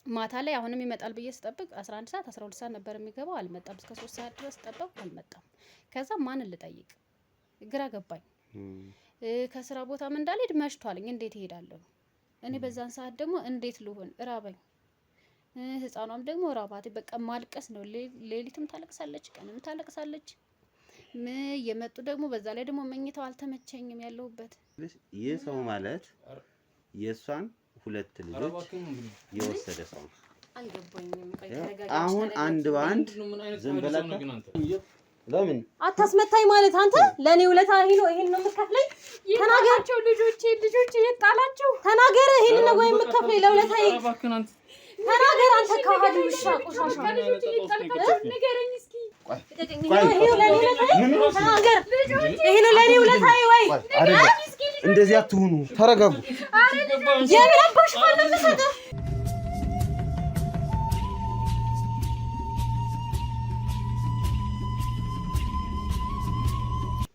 ማታ ላይ አሁንም ይመጣል ብዬ ስጠብቅ 11 ሰዓት 12 ሰዓት ነበር የሚገባው። አልመጣም። እስከ 3 ሰዓት ድረስ ጠበቅ፣ አልመጣም። ከዛ ማንን ልጠይቅ ግራ ገባኝ። ከስራ ቦታም እንዳልሄድ መሽቷልኝ። እንዴት እሄዳለሁ እኔ? በዛን ሰዓት ደግሞ እንዴት ልሆን? እራበኝ። ህፃኗም ደግሞ ራባት። በቃ ማልቀስ ነው። ሌሊትም ታለቅሳለች፣ ቀንም ታለቅሳለች። የመጡ ደግሞ በዛ ላይ ደግሞ መኝታው አልተመቸኝም ያለሁበት። ይህ ሰው ማለት የሷን 2 ልጆች የወሰደ ሰው ነው። አልገባኝም። አሁን አንድ ባንድ ዝም ብለህ ለምን አታስመታኝ ማለት አንተ ለኔ ውለታ ነው ይሄን ነው የምትከፍለኝ? ተናገራቸው። ልጆቼ የጣላችሁ ተናገረ። ይሄን ነው ወይ የምትከፍለኝ ለውለታዬ? ተናገር አንተ ካሃዲ ውሻ ቆሻሻ። ንገረኝ እስኪ። ይሄ ነው ለኔ ውለታዬ ወይ? እንደዚህ አትሁኑ። ተረጋጉ። የምን አባሽ ማለት ነው?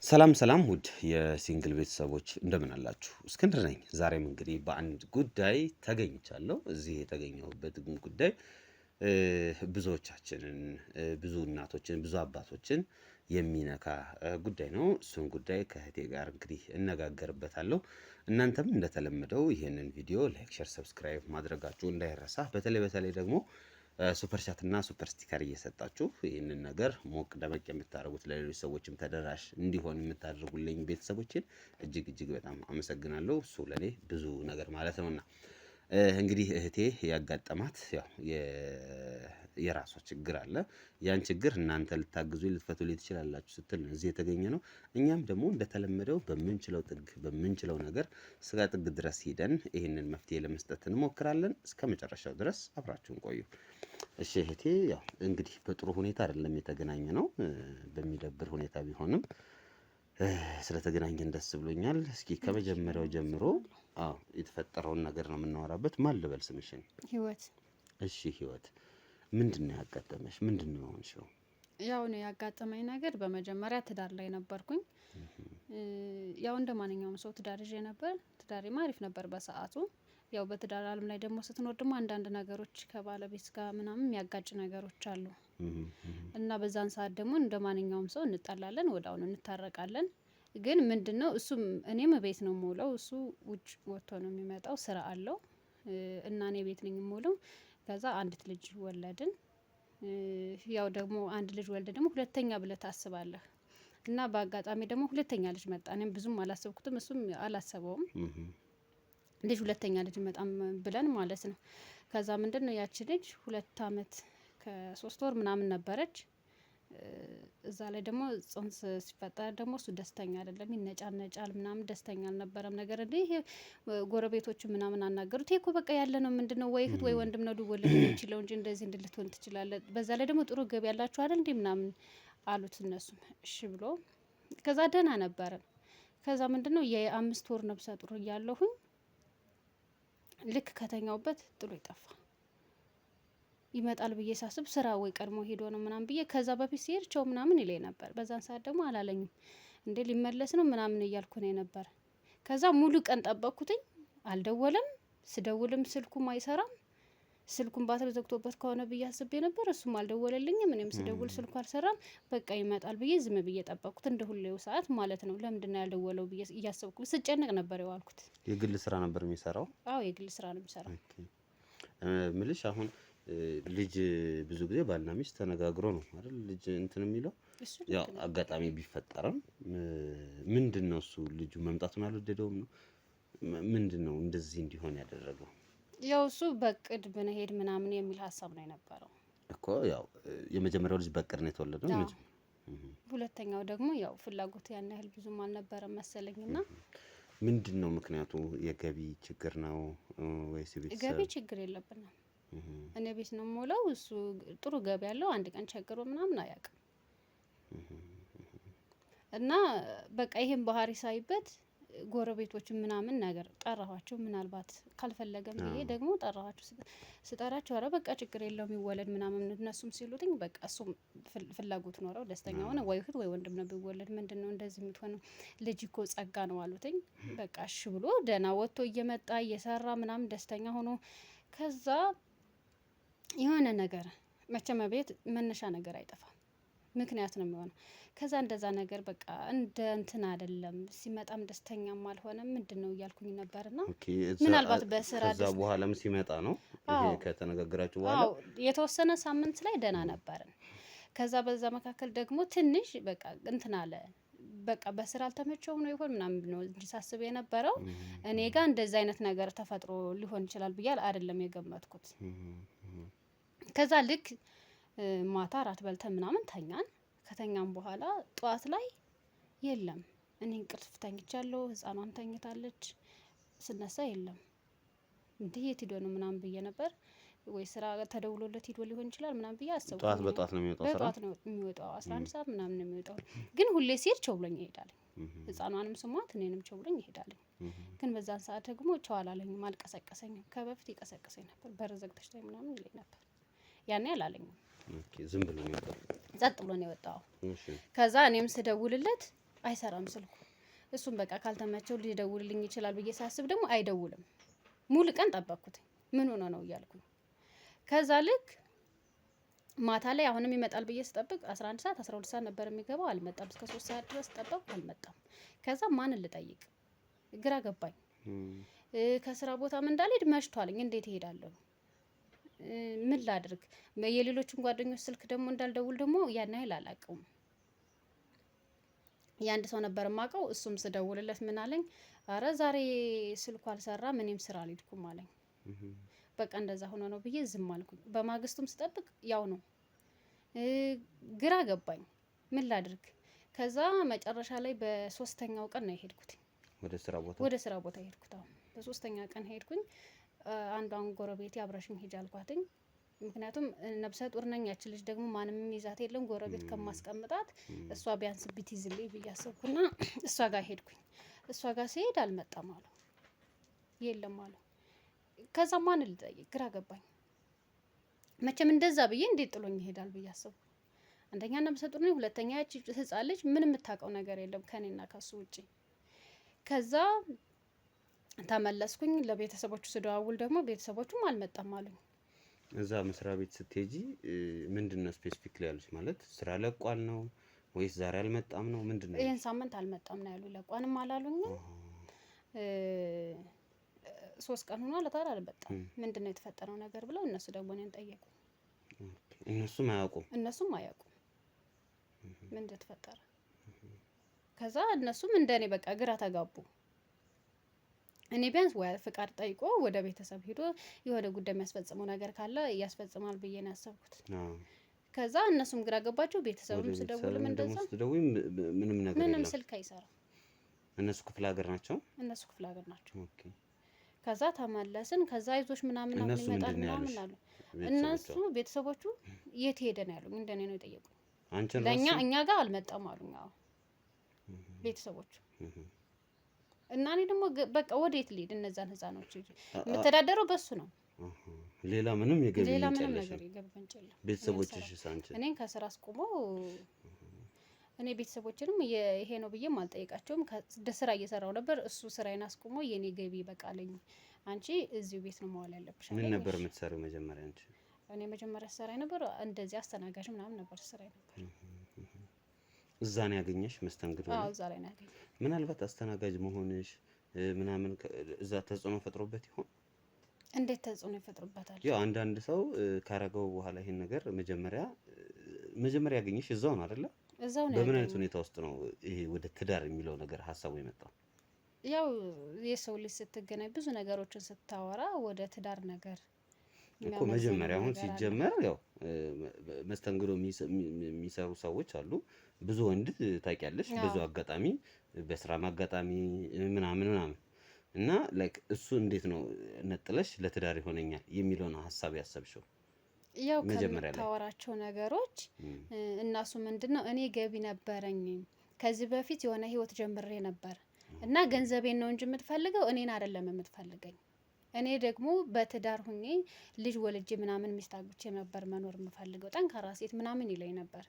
ሰላም ውድ የሲንግል ቤተሰቦች እንደምን አላችሁ? እስክንድር ነኝ። ዛሬም እንግዲህ በአንድ ጉዳይ ተገኝቻለሁ። እዚህ የተገኘሁበት ጉዳይ ብዙዎቻችንን፣ ብዙ እናቶችን፣ ብዙ አባቶችን የሚነካ ጉዳይ ነው። እሱን ጉዳይ ከእህቴ ጋር እንግዲህ እነጋገርበታለሁ። እናንተም እንደተለመደው ይህንን ቪዲዮ ላይክ፣ ሼር፣ ሰብስክራይብ ማድረጋችሁ እንዳይረሳ። በተለይ ደግሞ ሱፐር ቻት እና ሱፐር ስቲከር እየሰጣችሁ ይህንን ነገር ሞቅ ደመቅ የምታደርጉት ለሌሎች ሰዎችም ተደራሽ እንዲሆን የምታደርጉልኝ ቤተሰቦችን እጅግ በጣም አመሰግናለሁ። እሱ ለኔ ብዙ ነገር ማለት ነውና እንግዲህ እህቴ ያጋጠማት ያው የራሷ ችግር አለ። ያን ችግር እናንተ ልታግዙኝ ልትፈቱልኝ ትችላላችሁ ስትል ነው እዚህ የተገኘ ነው። እኛም ደግሞ እንደተለመደው በምንችለው ነገር ስጋ ጥግ ድረስ ሄደን ይህንን መፍትሄ ለመስጠት እንሞክራለን። እስከ መጨረሻው ድረስ አብራችሁን ቆዩ። እሺ እህቴ፣ ያው እንግዲህ በጥሩ ሁኔታ አይደለም የተገናኘ ነው፣ በሚደብር ሁኔታ ቢሆንም ስለተገናኘን ደስ ብሎኛል። እስኪ ከመጀመሪያው ጀምሮ የተፈጠረውን ነገር ነው የምናወራበት። ማን ልበል ስምሽን? ህይወት። እሺ ህይወት፣ ምንድነው ያጋጠመሽ? ምንድነው የሆንሽው? ያው ነው ያጋጠመኝ ነገር፣ በመጀመሪያ ትዳር ላይ ነበርኩኝ። ያው እንደማንኛውም ሰው ትዳር ይዤ ነበር። ትዳሬም አሪፍ ነበር በሰዓቱ። ያው በትዳር ዓለም ላይ ደግሞ ስትኖር ደግሞ አንዳንድ ነገሮች ከባለቤት ጋር ምናምን የሚያጋጭ ነገሮች አሉ እና በዛን ሰዓት ደግሞ እንደማንኛውም ሰው እንጣላለን፣ ወዲያውኑ እንታረቃለን። ግን ምንድነው እሱም እኔም ቤት ነው የምውለው፣ እሱ ውጭ ወጥቶ ነው የሚመጣው፣ ስራ አለው እና እኔ ቤት ነኝ የምውለው። ከዛ አንዲት ልጅ ወለድን። ያው ደግሞ አንድ ልጅ ወልደ ደግሞ ሁለተኛ ብለህ ታስባለህ እና በአጋጣሚ ደግሞ ሁለተኛ ልጅ መጣ። እኔም ብዙም አላሰብኩትም፣ እሱም አላሰበውም። ልጅ ሁለተኛ ልጅ መጣም ብለን ማለት ነው። ከዛ ምንድነው ያቺ ልጅ 2 አመት ከ3 ወር ምናምን ነበረች። እዛ ላይ ደግሞ ጽንስ ሲፈጠር ደግሞ እሱ ደስተኛ አይደለም፣ ይነጫነጫል ምናምን፣ ደስተኛ አልነበረም። ነገር እንዴ ይሄ ጎረቤቶቹ ምናምን አናገሩት። ይሄ እኮ በቃ ያለ ነው፣ ምንድነው ወይ እህት ወይ ወንድም ነው ሊወለድ የሚችለው እንጂ እንደዚህ እንድልትሆን ትችላለህ። በዛ ላይ ደግሞ ጥሩ ገቢ ያላችሁ አይደል እንዴ ምናምን አሉት። እነሱም እሺ ብሎ ከዛ ደህና ነበረ። ከዛ ምንድነው የ5 ወር ነብሰ ጡር እያለሁኝ ልክ ከተኛውበት ጥሎ ይጠፋ። ይመጣል ብዬ ሳስብ ስራ ወይ ቀድሞ ሄዶ ነው ምናምን ብዬ ከዛ በፊት ሲሄድ ቸው ምናምን ይለኝ ነበር። በዛን ሰዓት ደግሞ አላለኝም። እንዴ ሊመለስ ነው ምናምን እያልኩ ነው ነበር። ከዛ ሙሉ ቀን ጠበቅኩትኝ፣ አልደወለም። ስደውልም ስልኩም አይሰራም። ስልኩን ባትሪ ዘግቶበት ከሆነ ብዬ አስቤ ነበር። እሱም አልደወለልኝም። እኔም ስደውል ስልኩ አልሰራም። በቃ ይመጣል ብዬ ዝም ብዬ ጠበቅኩት፣ እንደ ሁሌው ሰዓት ማለት ነው። ለምንድነው ያልደወለው ብዬ እያሰብኩ ስጨነቅ ነበር የዋልኩት። የግል ስራ ነበር የሚሰራው? አዎ የግል ስራ ነው የሚሰራው። ምልሽ አሁን ልጅ ብዙ ጊዜ ባልና ሚስት ተነጋግሮ ነው አይደል ልጅ እንትን የሚለው። ያው አጋጣሚ ቢፈጠርም ምንድነው እሱ ልጁ መምጣቱን አልወደደውም ነው? ምንድነው እንደዚህ እንዲሆን ያደረገው? ያው እሱ በቅድ ብንሄድ ምናምን የሚል ሀሳብ ነው የነበረው እኮ። ያው የመጀመሪያው ልጅ በቅድ ነው የተወለደው። ሁለተኛው ደግሞ ያው ፍላጎት ያን ያህል ብዙም አልነበረም መሰለኝና። ምንድነው ምክንያቱ? የገቢ ችግር ነው ወይስ ቤተሰብ? ገቢ ችግር የለብንም። እኔ ቤት ነው የምውለው፣ እሱ ጥሩ ገቢ ያለው፣ አንድ ቀን ቸግሮ ምናምን አያውቅም። እና በቃ ይሄን ባህሪ ሳይበት ጎረቤቶች ምናምን ነገር ጠራኋቸው። ምናልባት ካልፈለገም ብዬ ደግሞ ጠራኋቸው። ስጠራቸው አረ በቃ ችግር የለውም ይወለድ ምናምን እነሱም ሲሉትኝ በቃ እሱም ፍላጎት ኖረው ደስተኛ ሆነ። ወይ እህት ወይ ወንድም ነው ቢወለድ ምንድነው እንደዚህ የምትሆነው? ልጅ እኮ ጸጋ ነው አሉትኝ። በቃ እሺ ብሎ ደህና ወጥቶ እየመጣ እየሰራ ምናምን ደስተኛ ሆኖ ከዛ የሆነ ነገር መቼም ቤት መነሻ ነገር አይጠፋም፣ ምክንያት ነው የሚሆነው። ከዛ እንደዛ ነገር በቃ እንደ እንትን አይደለም፣ ሲመጣም ደስተኛም አልሆነም ምንድን ነው እያልኩኝ ነበርና ምናልባት በስራ ከዛ በኋላም ሲመጣ ነው ይሄ ከተነጋገራችሁ በኋላ የተወሰነ ሳምንት ላይ ደህና ነበርን። ከዛ በዛ መካከል ደግሞ ትንሽ በቃ እንትን አለ፣ በቃ በስራ አልተመቸውም ነው ይሆን ምናምን ነው እንጂ ሳስብ የነበረው እኔ ጋር እንደዛ አይነት ነገር ተፈጥሮ ሊሆን ይችላል ብያል አይደለም የገመትኩት። ከዛ ልክ ማታ እራት በልተን ምናምን ተኛን። ከተኛም በኋላ ጠዋት ላይ የለም፣ እኔ እንቅልፍ ተኝቻለሁ፣ ህፃኗን ተኝታለች። ስነሳ የለም። እንዴ የት ሄዶ ነው ምናምን ብዬ ነበር። ወይ ስራ ተደውሎለት ሄዶ ሊሆን ይችላል ምናምን ብዬ አሰብኩ። በጠዋት ነው የሚወጣው፣ በጠዋት ነው የሚወጣው፣ 11 ሰዓት ምናምን ነው የሚወጣው። ግን ሁሌ ሲሄድ ቸው ብሎኝ ይሄዳል። ህፃኗንም ስሟት እኔንም ቸው ብሎኝ ይሄዳል። ግን በዛን ሰዓት ደግሞ ቸው አላለኝም፣ አልቀሰቀሰኝም። ከበፊት ይቀሰቀሰኝ ነበር፣ በር ዘግተሽ ተይ ምናምን ይለኝ ነበር። ያኔ አላለኝም። ዝም ብሎ ነው የወጣው፣ ጸጥ ብሎ ነው የወጣው። ከዛ እኔም ስደውልለት አይሰራም ስልኩ። እሱም በቃ ካልተመቸው ሊደውልልኝ ይችላል ብዬ ሳስብ ደግሞ አይደውልም። ሙሉ ቀን ጠበቅኩት፣ ምን ሆኖ ነው እያልኩኝ። ከዛ ልክ ማታ ላይ አሁንም ይመጣል ብዬ ስጠብቅ 11 ሰዓት 12 ሰዓት ነበር የሚገባው፣ አልመጣም። እስከ 3 ሰዓት ድረስ ጠበቅኩ፣ አልመጣም። ከዛ ማንን ልጠይቅ ግራ ገባኝ። ከስራ ቦታም እንዳልሄድ መሽቷልኝ፣ እንዴት እሄዳለሁ? ምን ላድርግ? የሌሎችን ጓደኞች ስልክ ደግሞ እንዳልደውል ደግሞ ያን ያህል አላውቀውም። የአንድ ሰው ነበር የማውቀው። እሱም ስደውልለት ምን አለኝ፣ አረ ዛሬ ስልኩ አልሰራም፣ እኔም ስራ አልሄድኩም አለኝ። በቃ እንደዛ ሆኖ ነው ብዬ ዝም አልኩኝ። በማግስቱም ስጠብቅ ያው ነው። ግራ ገባኝ፣ ምን ላድርግ? ከዛ መጨረሻ ላይ በሶስተኛው ቀን ነው የሄድኩት ወደ ስራ ቦታ ሄድኩት። አሁን በሶስተኛ ቀን ሄድኩኝ። አንዷን ጎረቤቴ አብረሽኝ ሂጅ አልኳትኝ። ምክንያቱም ነብሰ ጡር ነኝ፣ ያች ልጅ ደግሞ ማንም ይዛት የለም፣ ጎረቤት ከማስቀምጣት እሷ ቢያንስ ብትይዝልኝ ብዬ አሰብኩና እሷ ጋር ሄድኩኝ። እሷ ጋር ሲሄድ አልመጣም አሉ፣ የለም አሉ። ከዛ ማን ልጠይቅ ግራ ገባኝ። መቼም እንደዛ ብዬ እንዴት ጥሎኝ ይሄዳል ብዬ አሰብኩ። አንደኛ ነብሰ ጡር ነኝ፣ ሁለተኛ ያቺ ህፃን ልጅ ምንም የምታውቀው ነገር የለም ከኔና ከሱ ውጪ። ከዛ ተመለስኩኝ። ለቤተሰቦቹ ስደዋውል ደግሞ ቤተሰቦቹም አልመጣም አሉኝ። እዛ መስሪያ ቤት ስትሄጂ ምንድነው ስፔሲፊክሊ ያሉሽ? ማለት ስራ ለቋል ነው ወይስ ዛሬ አልመጣም ነው? ምንድነው? ይሄን ሳምንት አልመጣም ነው ያሉ። ለቋንም አላሉኝ። 3 ቀን ሆኗል ታዲያ አልመጣም። ምንድነው የተፈጠረው ነገር ብለው እነሱ ደግሞ እኔን ጠየቁ። እነሱም አያውቁም ምን እንደተፈጠረ። ከዛ እነሱም እንደኔ በቃ ግራ ተጋቡ። እኔ ቢያንስ ወይ ፍቃድ ጠይቆ ወደ ቤተሰብ ሄዶ የሆነ ጉዳይ የሚያስፈጽመው ነገር ካለ ያስፈጽማል ብዬ ነው ያሰብኩት። ከዛ እነሱም ግራ ገባቸው። ቤተሰብም ስደውልም እንደዛ ምንም ስልክ አይሰራም። እነሱ ክፍለ ሀገር ናቸው። ኦኬ። ከዛ ተመለስን። ከዛ አይዞሽ ምናምን ይመጣል ምናምን አሉ። እነሱ ቤተሰቦቹ የት ሄደ ነው ያሉኝ። እንደኔ ነው የጠየቁኝ። እኛ ጋር አልመጣም አሉኝ። አዎ ቤተሰቦቹ እና እኔ ደግሞ በቃ ወዴት ልሄድ? እነዛን ህፃኖች የምተዳደረው በሱ ነው። ሌላ ምንም የገቢ ነገር ቤተሰቦችሽ ሳንቺ እኔን ከስራ አስቆሞ እኔ ቤተሰቦችንም ይሄ ነው ብዬም አልጠይቃቸውም። ስራ እየሰራው ነበር። እሱ ስራዬን አስቆሞ የኔ ገቢ በቃለኝ፣ አንቺ እዚሁ ቤት ነው መዋል ያለብሽ። ምን ነበር የምትሰሪው መጀመሪያ አንቺ? እኔ መጀመሪያ ስራዬ ነበር እንደዚህ አስተናጋጅ ምናምን ነበር ስራዬ ነበር። እዛ ነው ያገኘሽ መስተንግዶ? አዎ እዛ ላይ ነው ያገኘሽ። ምናልባት አስተናጋጅ መሆንሽ ምናምን እዛ ተጽዕኖ ፈጥሮበት ይሆን? እንዴት ተጽዕኖ ይፈጥርበታል? ያው አንዳንድ ሰው ካረገው በኋላ ይሄን ነገር መጀመሪያ ያገኘሽ እዛው ነው አይደለ? እዛው ነው። በምን አይነት ሁኔታ ውስጥ ነው ይሄ ወደ ትዳር የሚለው ነገር ሀሳቡ የመጣው? ያው የሰው ልጅ ስትገናኝ ብዙ ነገሮችን ስታወራ ወደ ትዳር ነገር እኮ መጀመሪያ አሁን ሲጀመር ያው መስተንግዶ የሚሰሩ ሰዎች አሉ። ብዙ ወንድ ታውቂያለሽ፣ ብዙ አጋጣሚ በስራም አጋጣሚ ምናምን እና ላይክ እሱ እንዴት ነው ነጥለሽ ለትዳር ይሆነኛል የሚለውን ሀሳብ ያሰብሽው? ያው ከምታወራቸው ነገሮች እናሱ ምንድነው እኔ ገቢ ነበረኝ ከዚህ በፊት የሆነ ህይወት ጀምሬ ነበር እና ገንዘቤን ነው እንጂ የምትፈልገው እኔን አይደለም የምትፈልገኝ። እኔ ደግሞ በትዳር ሁኜ ልጅ ወልጄ ምናምን ሚስት አግብቼ ነበር መኖር የምፈልገው፣ ጠንካራ ሴት ምናምን ይለኝ ነበር።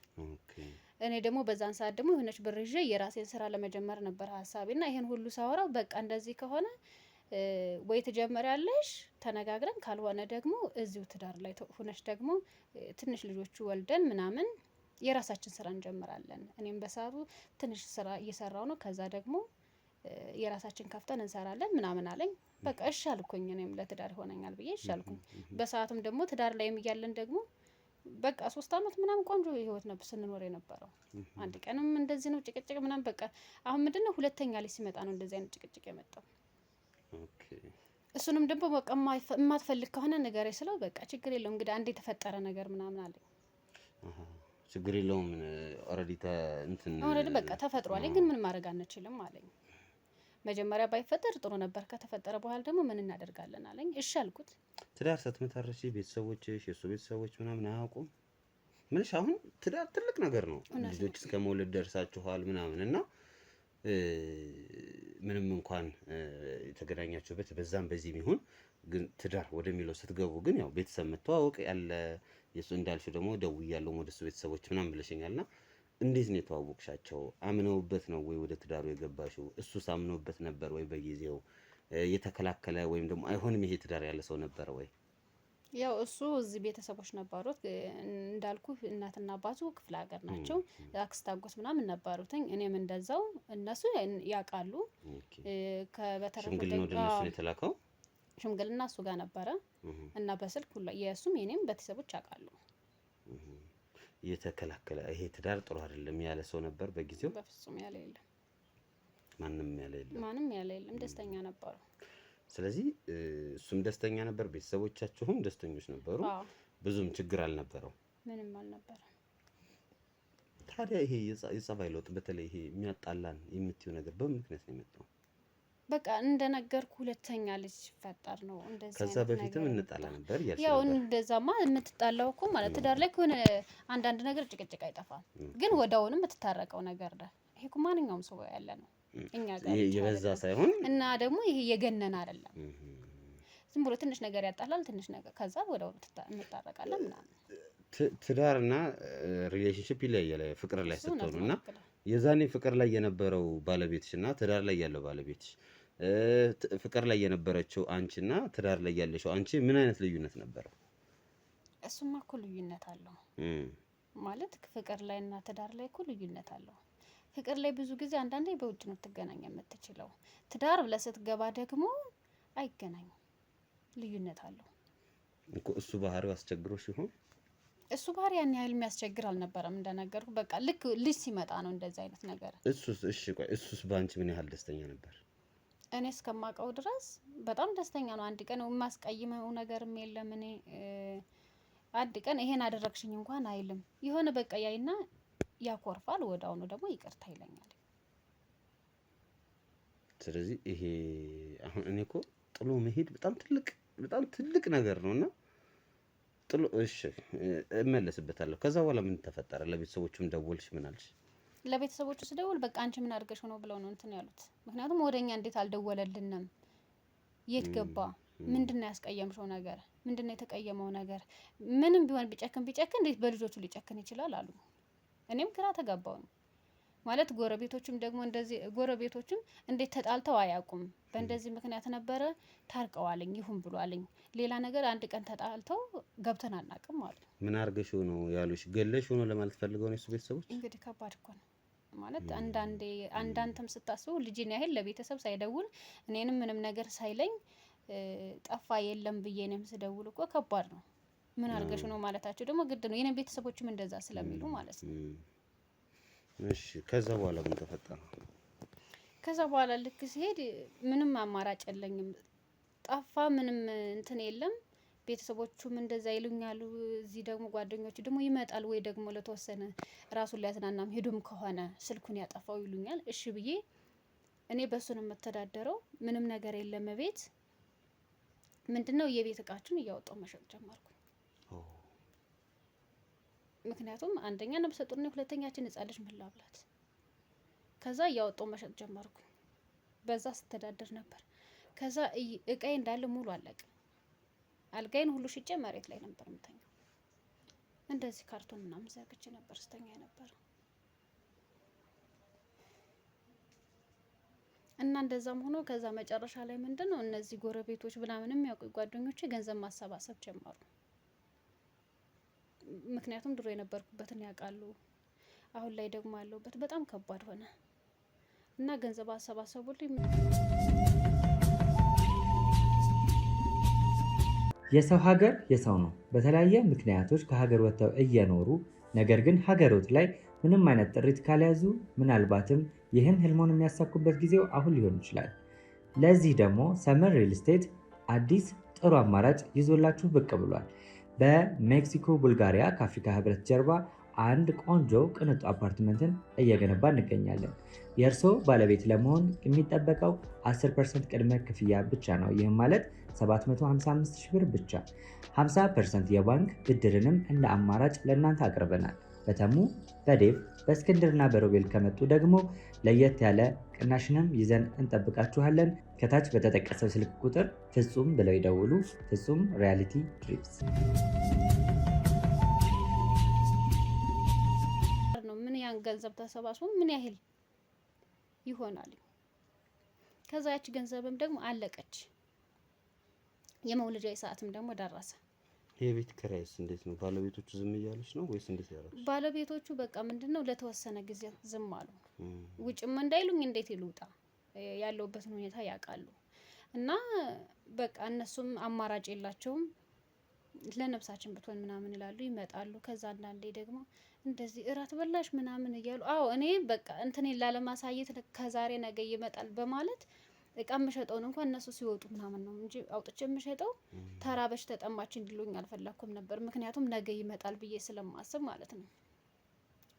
እኔ ደግሞ በዛን ሰዓት ደግሞ የሆነች ብር ይዤ የራሴን ስራ ለመጀመር ነበር ሀሳቤና ይሄን ሁሉ ሳወራው በቃ እንደዚህ ከሆነ ወይ ትጀምሪያለሽ ተነጋግረን፣ ካልሆነ ደግሞ እዚሁ ትዳር ላይ ሆነሽ ደግሞ ትንሽ ልጆቹ ወልደን ምናምን የራሳችን ስራ እንጀምራለን። እኔም በሰዓቱ ትንሽ ስራ እየሰራው ነው። ከዛ ደግሞ የራሳችን ከፍተን እንሰራለን ምናምን አለኝ። በቃ እሺ አልኩኝ። እኔም ለትዳር ይሆነኛል ብዬ እሺ አልኩኝ። በሰዓቱም ደግሞ ትዳር ላይም እያለን ደግሞ በቃ 3 አመት ምናምን ቆንጆ ህይወት ነበር ስንኖር የነበረው። አንድ ቀንም እንደዚህ ነው ጭቅጭቅ ምናምን በቃ አሁን ምንድነው ሁለተኛ ላይ ሲመጣ ነው እንደዚህ አይነት ጭቅጭቅ የመጣው። እሱንም ደግሞ በቃ የማትፈልግ ከሆነ ንገረኝ ስለው በቃ ችግር የለውም እንግዲህ አንዴ የተፈጠረ ነገር ምናምን አለኝ። ችግር የለውም ኦልሬዲ በቃ ተፈጥሯል፣ ግን ምን ማድረግ አንችልም አለኝ። መጀመሪያ ባይፈጠር ጥሩ ነበር፣ ከተፈጠረ በኋላ ደግሞ ምን እናደርጋለን አለኝ። እሺ አልኩት። ትዳር ስትመሰርቺ ቤተሰቦችሽ የእሱ ቤተሰቦች ምናምን አያውቁም? ምንሽ አሁን ትዳር ትልቅ ነገር ነው። ልጆች እስከ መውለድ ደርሳችኋል ምናምን እና ምንም እንኳን የተገናኛችሁበት በዛም በዚህም ይሁን ግን ትዳር ወደሚለው ስትገቡ ግን ያው ቤተሰብ መተዋወቅ ያለ የሱ እንዳልሽው ደግሞ ደውያለሁ ወደ እሱ ቤተሰቦች ምናምን ብለሽኛልና እንዴት ነው የተዋወቅሻቸው? አምነውበት ነው ወይ ወደ ትዳሩ የገባሽው? እሱስ አምነውበት ነበር ወይ? በጊዜው የተከላከለ ወይም ደግሞ አይሆንም ይሄ ትዳር ያለ ሰው ነበር ወይ? ያው እሱ እዚህ ቤተሰቦች ነበሩት እንዳልኩ እናትና አባቱ ክፍለ ሀገር ናቸው። አክስት አጎት ምናምን ነበሩትኝ። እኔም እንደዛው እነሱ ያውቃሉ። ከበተረፈ ሽምግልና ወደ እነሱ ነው የተላከው። ሽምግልና እሱ ጋር ነበረ እና በስልክ ሁሉ የእሱም የኔም ቤተሰቦች ያውቃሉ። የተከላከለ ይሄ ትዳር ጥሩ አይደለም ያለ ሰው ነበር በጊዜው? በፍጹም ያለ የለም። ማንም ያለ የለም። ደስተኛ ነበሩ። ስለዚህ እሱም ደስተኛ ነበር፣ ቤተሰቦቻችሁም ደስተኞች ነበሩ። ብዙም ችግር አልነበረው? ምንም አልነበረ። ታዲያ ይሄ የጸባይ ለውጥ በተለይ ይሄ የሚያጣላን የምትይው ነገር በምን ምክንያት ነው የመጣው? በቃ እንደነገርኩ ሁለተኛ ልጅ ሲፈጠር ነው እንደዛ። ከዛ በፊትም እንጣላ ነበር ያልሽ? ያው እንደዛማ የምትጣላው እኮ ማለት ትዳር ላይ ከሆነ አንዳንድ ነገር ጭቅጭቅ አይጠፋም፣ ግን ወዳውንም የምትታረቀው ነገር ነው። ይሄ እኮ ማንኛውም ሰው ያለ ነው እኛ ጋር የበዛ ሳይሆን እና ደግሞ ይሄ የገነን አይደለም። ዝም ብሎ ትንሽ ነገር ያጣላል፣ ትንሽ ነገር ከዛ ወዳው እንታረቃለን ምናምን። ትዳርና ሪሌሽንሺፕ ይለያያል ፍቅር ላይ ስትሆኑና የዛኔ ፍቅር ላይ የነበረው ባለቤትሽና ትዳር ላይ ያለው ባለቤትሽ ፍቅር ላይ የነበረችው አንቺና ትዳር ላይ ያለሽው አንቺ ምን አይነት ልዩነት ነበረው? እሱማ እኮ ልዩነት አለው ማለት ፍቅር ላይ እና ትዳር ላይ እኮ ልዩነት አለው። ፍቅር ላይ ብዙ ጊዜ አንዳንዴ በውጭ ነው ትገናኝ የምትችለው። ትዳር ብለህ ስትገባ ደግሞ አይገናኝም፣ ልዩነት አለው እኮ። እሱ ባህሪው አስቸግሮሽ ይሆን? እሱ ባህሪ ያን ያህል የሚያስቸግር አልነበረም። እንደነገርኩ በቃ ልክ ልጅ ሲመጣ ነው እንደዚህ አይነት ነገር። እሺ ቆይ እሱስ በአንቺ ምን ያህል ደስተኛ ነበር? እኔ እስከማውቀው ድረስ በጣም ደስተኛ ነው። አንድ ቀን የማስቀይመው ነገርም የለም። እኔ አንድ ቀን ይሄን አደረግሽኝ እንኳን አይልም። የሆነ በቃ ያይና ያኮርፋል፣ ወዳውኑ ደግሞ ይቅርታ ይለኛል። ስለዚህ ይሄ አሁን እኔ እኮ ጥሎ መሄድ በጣም ትልቅ ነገር ነውና ጥሎ እሺ እመለስበታለሁ። ከዛ በኋላ ምን ተፈጠረ? ለቤተሰቦቹም ደወልሽ? ምን አልሽ? ለቤተሰቦቹ ስደውል በቃ አንቺ ምን አድርገሽ ነው ብለው ነው እንትን ያሉት። ምክንያቱም ወደኛ እንዴት አልደወለልንም? የት ገባ? ምንድነው ያስቀየምሽው ነገር? ምንድነው የተቀየመው ነገር? ምንም ቢሆን ቢጨክን እንዴት በልጆቹ ሊጨክን ይችላል አሉ። እኔም ግራ ተጋባው። ማለት ጎረቤቶችም ደግሞ እንደዚህ ጎረቤቶችም እንዴት ተጣልተው አያውቁም። በእንደዚህ ምክንያት ነበረ ታርቀዋልኝ ይሁን ብሏልኝ። ሌላ ነገር አንድ ቀን ተጣልተው ገብተን አናውቅም አሉ። ምን አርገሽ ነው ያሉሽ? ገለሽ ነው ለማለት ፈልገው ነው እሱ ቤተሰቦች? እንግዲህ ከባድ እኮ ነው ማለት አንዳንተም ስታስቡ ልጅን ያህል ለቤተሰብ ሳይደውል እኔንም ምንም ነገር ሳይለኝ ጠፋ የለም ብዬ እኔም ስደውል እኮ ከባድ ነው። ምን አርገሽ ነው ማለታቸው ደግሞ ግድ ነው። የኔ ቤተሰቦችም እንደዛ ስለሚሉ ማለት ነው። እሺ ከዛ በኋላ ምን ተፈጠረ? ከዛ በኋላ ልክ ሲሄድ ምንም አማራጭ የለኝም፣ ጠፋ፣ ምንም እንትን የለም። ቤተሰቦቹም እንደዛ ይሉኛሉ። እዚህ ደግሞ ጓደኞቹ ደግሞ ይመጣል ወይ ደግሞ ለተወሰነ ራሱን ሊያዝናናም ሄዱም ከሆነ ስልኩን ያጠፋው ይሉኛል። እሺ ብዬ እኔ በሱ ነው የምተዳደረው። ምንም ነገር የለም ቤት። ምንድነው የቤት እቃችን እያወጣው መሸጥ ጀመርኩ። ምክንያቱም አንደኛ ነብሰ ጡር ነኝ፣ ሁለተኛችን ህጻን ልጅ ምን ላብላት። ከዛ እያወጣው መሸጥ ጀመርኩ። በዛ ስተዳደር ነበር። ከዛ እቃዬ እንዳለ ሙሉ አለቀ። አልጋዬን ሁሉ ሽጬ መሬት ላይ ነበር የምተኛው። እንደዚህ ካርቶን ምናምን ዘርግቼ ነበር ስተኛ ነበር። እና እንደዛም ሆኖ ከዛ መጨረሻ ላይ ምንድነው እነዚህ ጎረቤቶች ምናምን የሚያውቁ ጓደኞቼ ገንዘብ ማሰባሰብ ጀመሩ። ምክንያቱም ድሮ የነበርኩበትን ያውቃሉ። አሁን ላይ ደግሞ ያለሁበት በጣም ከባድ ሆነ እና ገንዘብ አሰባሰቡልኝ። የሰው ሀገር የሰው ነው። በተለያየ ምክንያቶች ከሀገር ወጥተው እየኖሩ ነገር ግን ሀገሮት ላይ ምንም አይነት ጥሪት ካልያዙ ምናልባትም ይህን ህልሞን የሚያሳኩበት ጊዜው አሁን ሊሆን ይችላል። ለዚህ ደግሞ ሰመር ሪል ስቴት አዲስ ጥሩ አማራጭ ይዞላችሁ ብቅ ብሏል። በሜክሲኮ ቡልጋሪያ ከአፍሪካ ህብረት ጀርባ አንድ ቆንጆ ቅንጡ አፓርትመንትን እየገነባ እንገኛለን። የእርስዎ ባለቤት ለመሆን የሚጠበቀው 10% ቅድመ ክፍያ ብቻ ነው። ይህም ማለት 755 ሺህ ብር ብቻ። 50% የባንክ ብድርንም እንደ አማራጭ ለእናንተ አቅርበናል። በተሙ በዴቭ በእስክንድርና በሮቤል ከመጡ ደግሞ ለየት ያለ ቅናሽንም ይዘን እንጠብቃችኋለን። ከታች በተጠቀሰው ስልክ ቁጥር ፍጹም ብለው ይደውሉ። ፍጹም ሪያሊቲ ድሪምስ። ምን ያን ገንዘብ ተሰባስቦ ምን ያህል ይሆናል? ከዛ ያቺ ገንዘብም ደግሞ አለቀች። የመውለጃ ሰዓትም ደግሞ ደረሰ። የቤት ኪራይስ እንዴት ነው? ባለቤቶቹ ዝም እያለች ነው ወይስ እንዴት ያደረጉት? ባለቤቶቹ በቃ ምንድነው ለተወሰነ ጊዜ ዝም አሉ። ውጭም እንዳይሉኝ እንዴት ይሉጣ ያለውበትን ሁኔታ ያውቃሉ። እና በቃ እነሱም አማራጭ የላቸውም። ለነፍሳችን ብትሆን ምናምን ይላሉ፣ ይመጣሉ። ከዛ አንዳንዴ ደግሞ እንደዚህ እራት በላሽ ምናምን እያሉ አዎ እኔ በቃ እንትኔን ላለማሳየት ከዛሬ ነገ ይመጣል በማለት እቃ የምሸጠውን እንኳን እነሱ ሲወጡ ምናምን ነው እንጂ አውጥቼ የምሸጠው ተራበሽ ተጠማች እንዲሉኝ አልፈለኩም ነበር። ምክንያቱም ነገ ይመጣል ብዬ ስለማስብ ማለት ነው።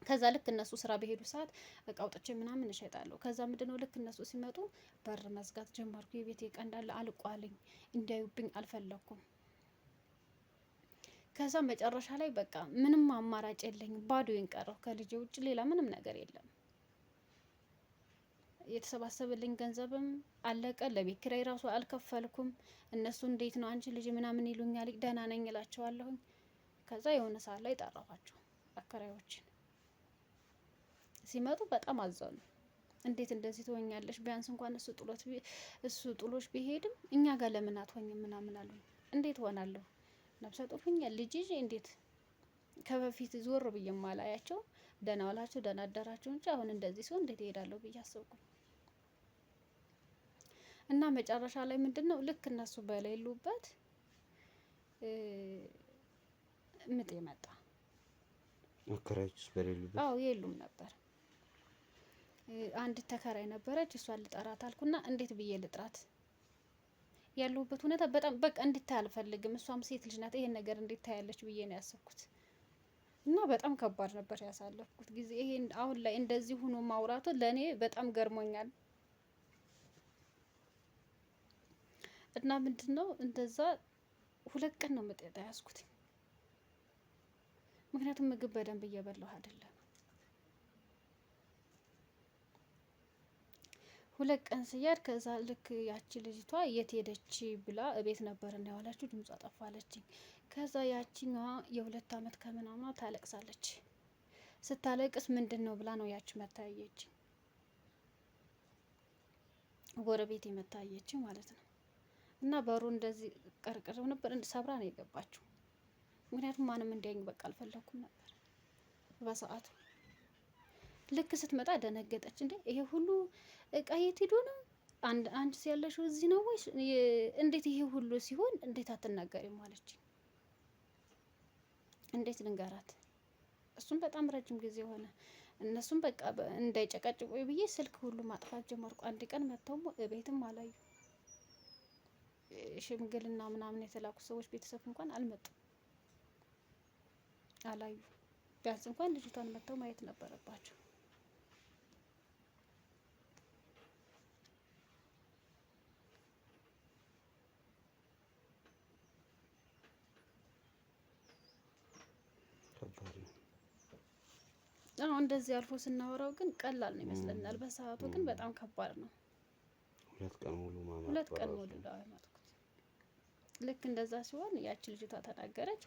ከዛ ልክ እነሱ ስራ በሄዱ ሰዓት እቃ አውጥቼ ምናምን እሸጣለሁ። ከዛ ምንድነው ልክ እነሱ ሲመጡ በር መዝጋት ጀመርኩ። የቤቴ እቃ እንዳለ አልቋልኝ እንዲያዩብኝ አልፈለኩም። ከዛ መጨረሻ ላይ በቃ ምንም አማራጭ የለኝም፣ ባዶዬን ቀረሁ። ከልጄ ውጭ ሌላ ምንም ነገር የለም። የተሰባሰበልኝ ገንዘብም አለቀ። ለቤት ኪራይ ራሱ አልከፈልኩም። እነሱ እንዴት ነው አንቺ ልጅ ምናምን ይሉኛል። ደህና ነኝ እላቸዋለሁኝ። ከዛ የሆነ ሰዓት ላይ ጠራኋቸው አከራዮችን። ሲመጡ በጣም አዘኑ። እንዴት እንደዚህ ትሆኛለሽ? ቢያንስ እንኳን እሱ ጥሎሽ ቢሄድም እኛ ጋር ለምን አትሆኝም ምናምን አሉኝ። እንዴት ሆናለሁ? ነፍሰ ጡር ሆኜ ልጅ ይዤ እንዴት ከበፊት ዞር ብዬ ማላያቸው ደህና ዋላችሁ ደህና አደራችሁ እንጂ አሁን እንደዚህ ሲሆን እንዴት እሄዳለሁ ብዬ አሰብኩኝ። እና መጨረሻ ላይ ምንድነው ልክ እነሱ በሌሉበት ምጥ መጣ። አከራዮችስ በሌሉበት? አዎ የሉም ነበር። አንድ ተከራይ ነበረች፣ እሷን ልጠራት አልኩና እንዴት ብዬ ልጥራት? ያለሁበት ሁኔታ በጣም በቃ እንድታይ አልፈልግም። እሷም ሴት ልጅ ናት፣ ይሄን ነገር እንድታይ ያለች ብዬ ነው ያሰብኩት። እና በጣም ከባድ ነበር ያሳለፍኩት ጊዜ። ይሄን አሁን ላይ እንደዚህ ሆኖ ማውራቱ ለኔ በጣም ገርሞኛል። እና ምንድነው እንደዛ 2 ቀን ነው ምጥ ያዝኩት። ምክንያቱም ምግብ በደንብ እየበላሁ አይደለም። 2 ቀን ስያድ ከዛ ልክ ያቺ ልጅቷ የት ሄደች ብላ እቤት ነበር እና ያዋላችሁ ድምጿ ጠፋለችኝ። ከዛ ያቺኛዋ የ2 አመት ከምናምኗ ታለቅሳለች። ስታለቅስ ምንድነው ብላ ነው ያቺ መታየች፣ ጎረቤት የመታየች ማለት ነው። እና በሩ እንደዚህ ቀርቅረው ነበር ሰብራ ነው የገባችው። ምክንያቱም ማንም እንዲያኝ በቃ አልፈለኩም ነበር በሰዓቱ። ልክ ስትመጣ ደነገጠች። እንዴ ይሄ ሁሉ እቃ የት ሄዶ ነው? አንቺ ያለሽው እዚህ ነው ወይስ እንዴት? ይሄ ሁሉ ሲሆን እንዴት አትናገሪም አለች። እንዴት ልንገራት? እሱም በጣም ረጅም ጊዜ ሆነ። እነሱም በቃ እንዳይጨቀጭቁ ብዬ ስልክ ሁሉ ማጥፋት ጀመርኩ። አንድ ቀን መተው ቤትም አላዩ። ሽምግልና ምናምን የተላኩ ሰዎች ቤተሰብ እንኳን አልመጡም፣ አላዩ። ቢያንስ እንኳን ልጅቷን መተው ማየት ነበረባቸው። አሁን እንደዚህ አልፎ ስናወራው ግን ቀላል ነው ይመስለናል። በሰዓቱ ግን በጣም ከባድ ነው። 2 ቀን ሙሉ ማማት 2 ቀን ሙሉ ዳማጥኩት። ልክ እንደዛ ሲሆን ያቺ ልጅቷ ተናገረች።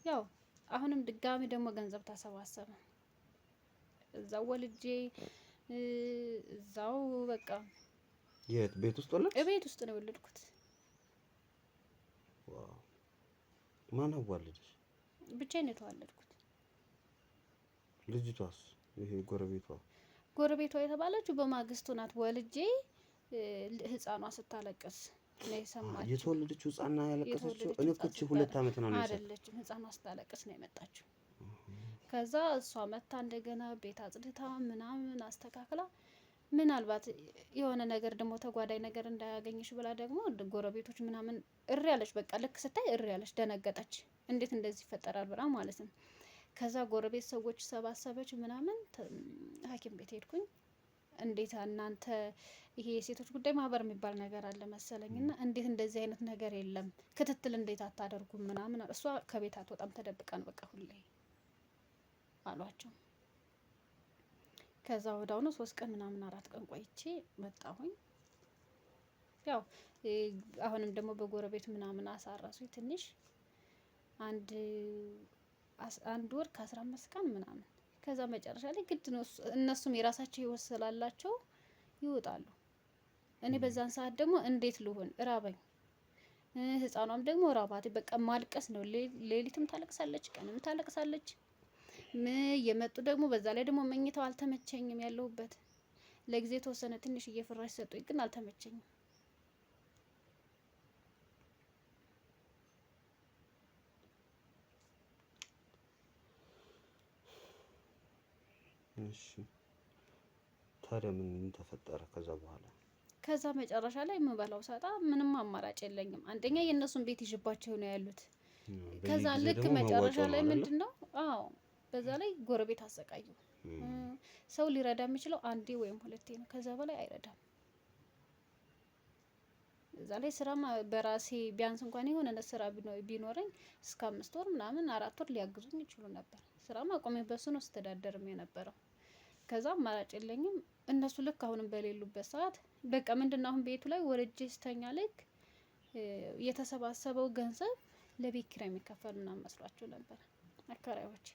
ያው አሁንም ድጋሚ ደግሞ ገንዘብ ታሰባሰበ። እዛው ወልጄ እዛው በቃ የት ቤት ውስጥ ወለድሽ? ቤት ውስጥ ነው የወለድኩት። ዋው ማን አዋለደሽ? ብቻዬን ነው የተዋለድኩት። ልጅቷስ? ይሄ ጎረቤቷ የተባለችው በማግስቱ ናት። ወልጄ ህፃኗ ስታለቅስ ነው የሰማችው። የተወለደችው ህፃና ያለቀሰችው? እኔ እኮ 2 ዓመት ነው አይደለችም። ህፃኗ ስታለቅስ ነው የመጣችው። ከዛ እሷ መታ እንደገና ቤት አጽድታ ምናምን አስተካክላ ምናልባት የሆነ ነገር ደግሞ ተጓዳኝ ነገር እንዳያገኝሽ ብላ ደግሞ ጎረቤቶች ምናምን እሪ ያለች። በቃ ልክ ስታይ እሪ ያለች፣ ደነገጠች። እንዴት እንደዚህ ይፈጠራል ብላ ማለት ነው። ከዛ ጎረቤት ሰዎች ሰባሰበች ምናምን። ሐኪም ቤት ሄድኩኝ። እንዴት እናንተ ይሄ የሴቶች ጉዳይ ማህበር የሚባል ነገር አለ መሰለኝና እንዴት እንደዚህ አይነት ነገር የለም ክትትል እንዴት አታደርጉም ምናምን። እሷ ከቤት አትወጣም ተደብቃ ነው በቃ ሁሌ አሏቸው። ከዛ ወዳውኑ 3 ቀን ምናምን 4 ቀን ቆይቼ መጣሁኝ። ያው አሁንም ደግሞ በጎረቤት ምናምን አሳራሱኝ ትንሽ አንድ ወር ከ15 ቀን ምናምን። ከዛ መጨረሻ ላይ ግድ ነው እነሱም የራሳቸው ህይወት ስላላቸው ይወጣሉ። እኔ በዛን ሰዓት ደግሞ እንዴት ልሆን ራበኝ። ህፃኗም ደግሞ ራባት። በቃ ማልቀስ ነው። ሌሊትም ታለቅሳለች፣ ቀንም ታለቅሳለች። የመጡ ደግሞ በዛ ላይ ደግሞ መኝታው አልተመቸኝም ያለሁበት። ለጊዜ ተወሰነ ትንሽ እየፈራሽ ሰጡኝ፣ ግን አልተመቸኝም። እሺ ታዲያ ምን ተፈጠረ ከዛ በኋላ? ከዛ መጨረሻ ላይ የምበላው ሳጣ ምንም አማራጭ የለኝም። አንደኛ የእነሱን ቤት ይሽባቸው ነው ያሉት። ከዛ ልክ መጨረሻ ላይ ምንድነው በዛ ላይ ጎረቤት አሰቃዩ። ሰው ሊረዳ የሚችለው አንዴ ወይም 2 ነው። ከዛ በላይ አይረዳም። እዛ ላይ ስራ በራሴ ቢያንስ እንኳን የሆነ ስራ ቢኖረኝ እስከ 5 ወር ምናምን 4 ወር ሊያግዙኝ ይችሉ ነበር። ስራ ማቆሜ በሱ ነው ስተዳደርም የነበረው። ከዛ አማራጭ የለኝም። እነሱ ልክ አሁንም በሌሉበት ሰዓት በቃ ምንድነው አሁን ቤቱ ላይ ወርጄ ስተኛ ልክ የተሰባሰበው ገንዘብ ለቤት ኪራይ የሚከፈል ምናምን መስሏቸው ነበር አከራዮች።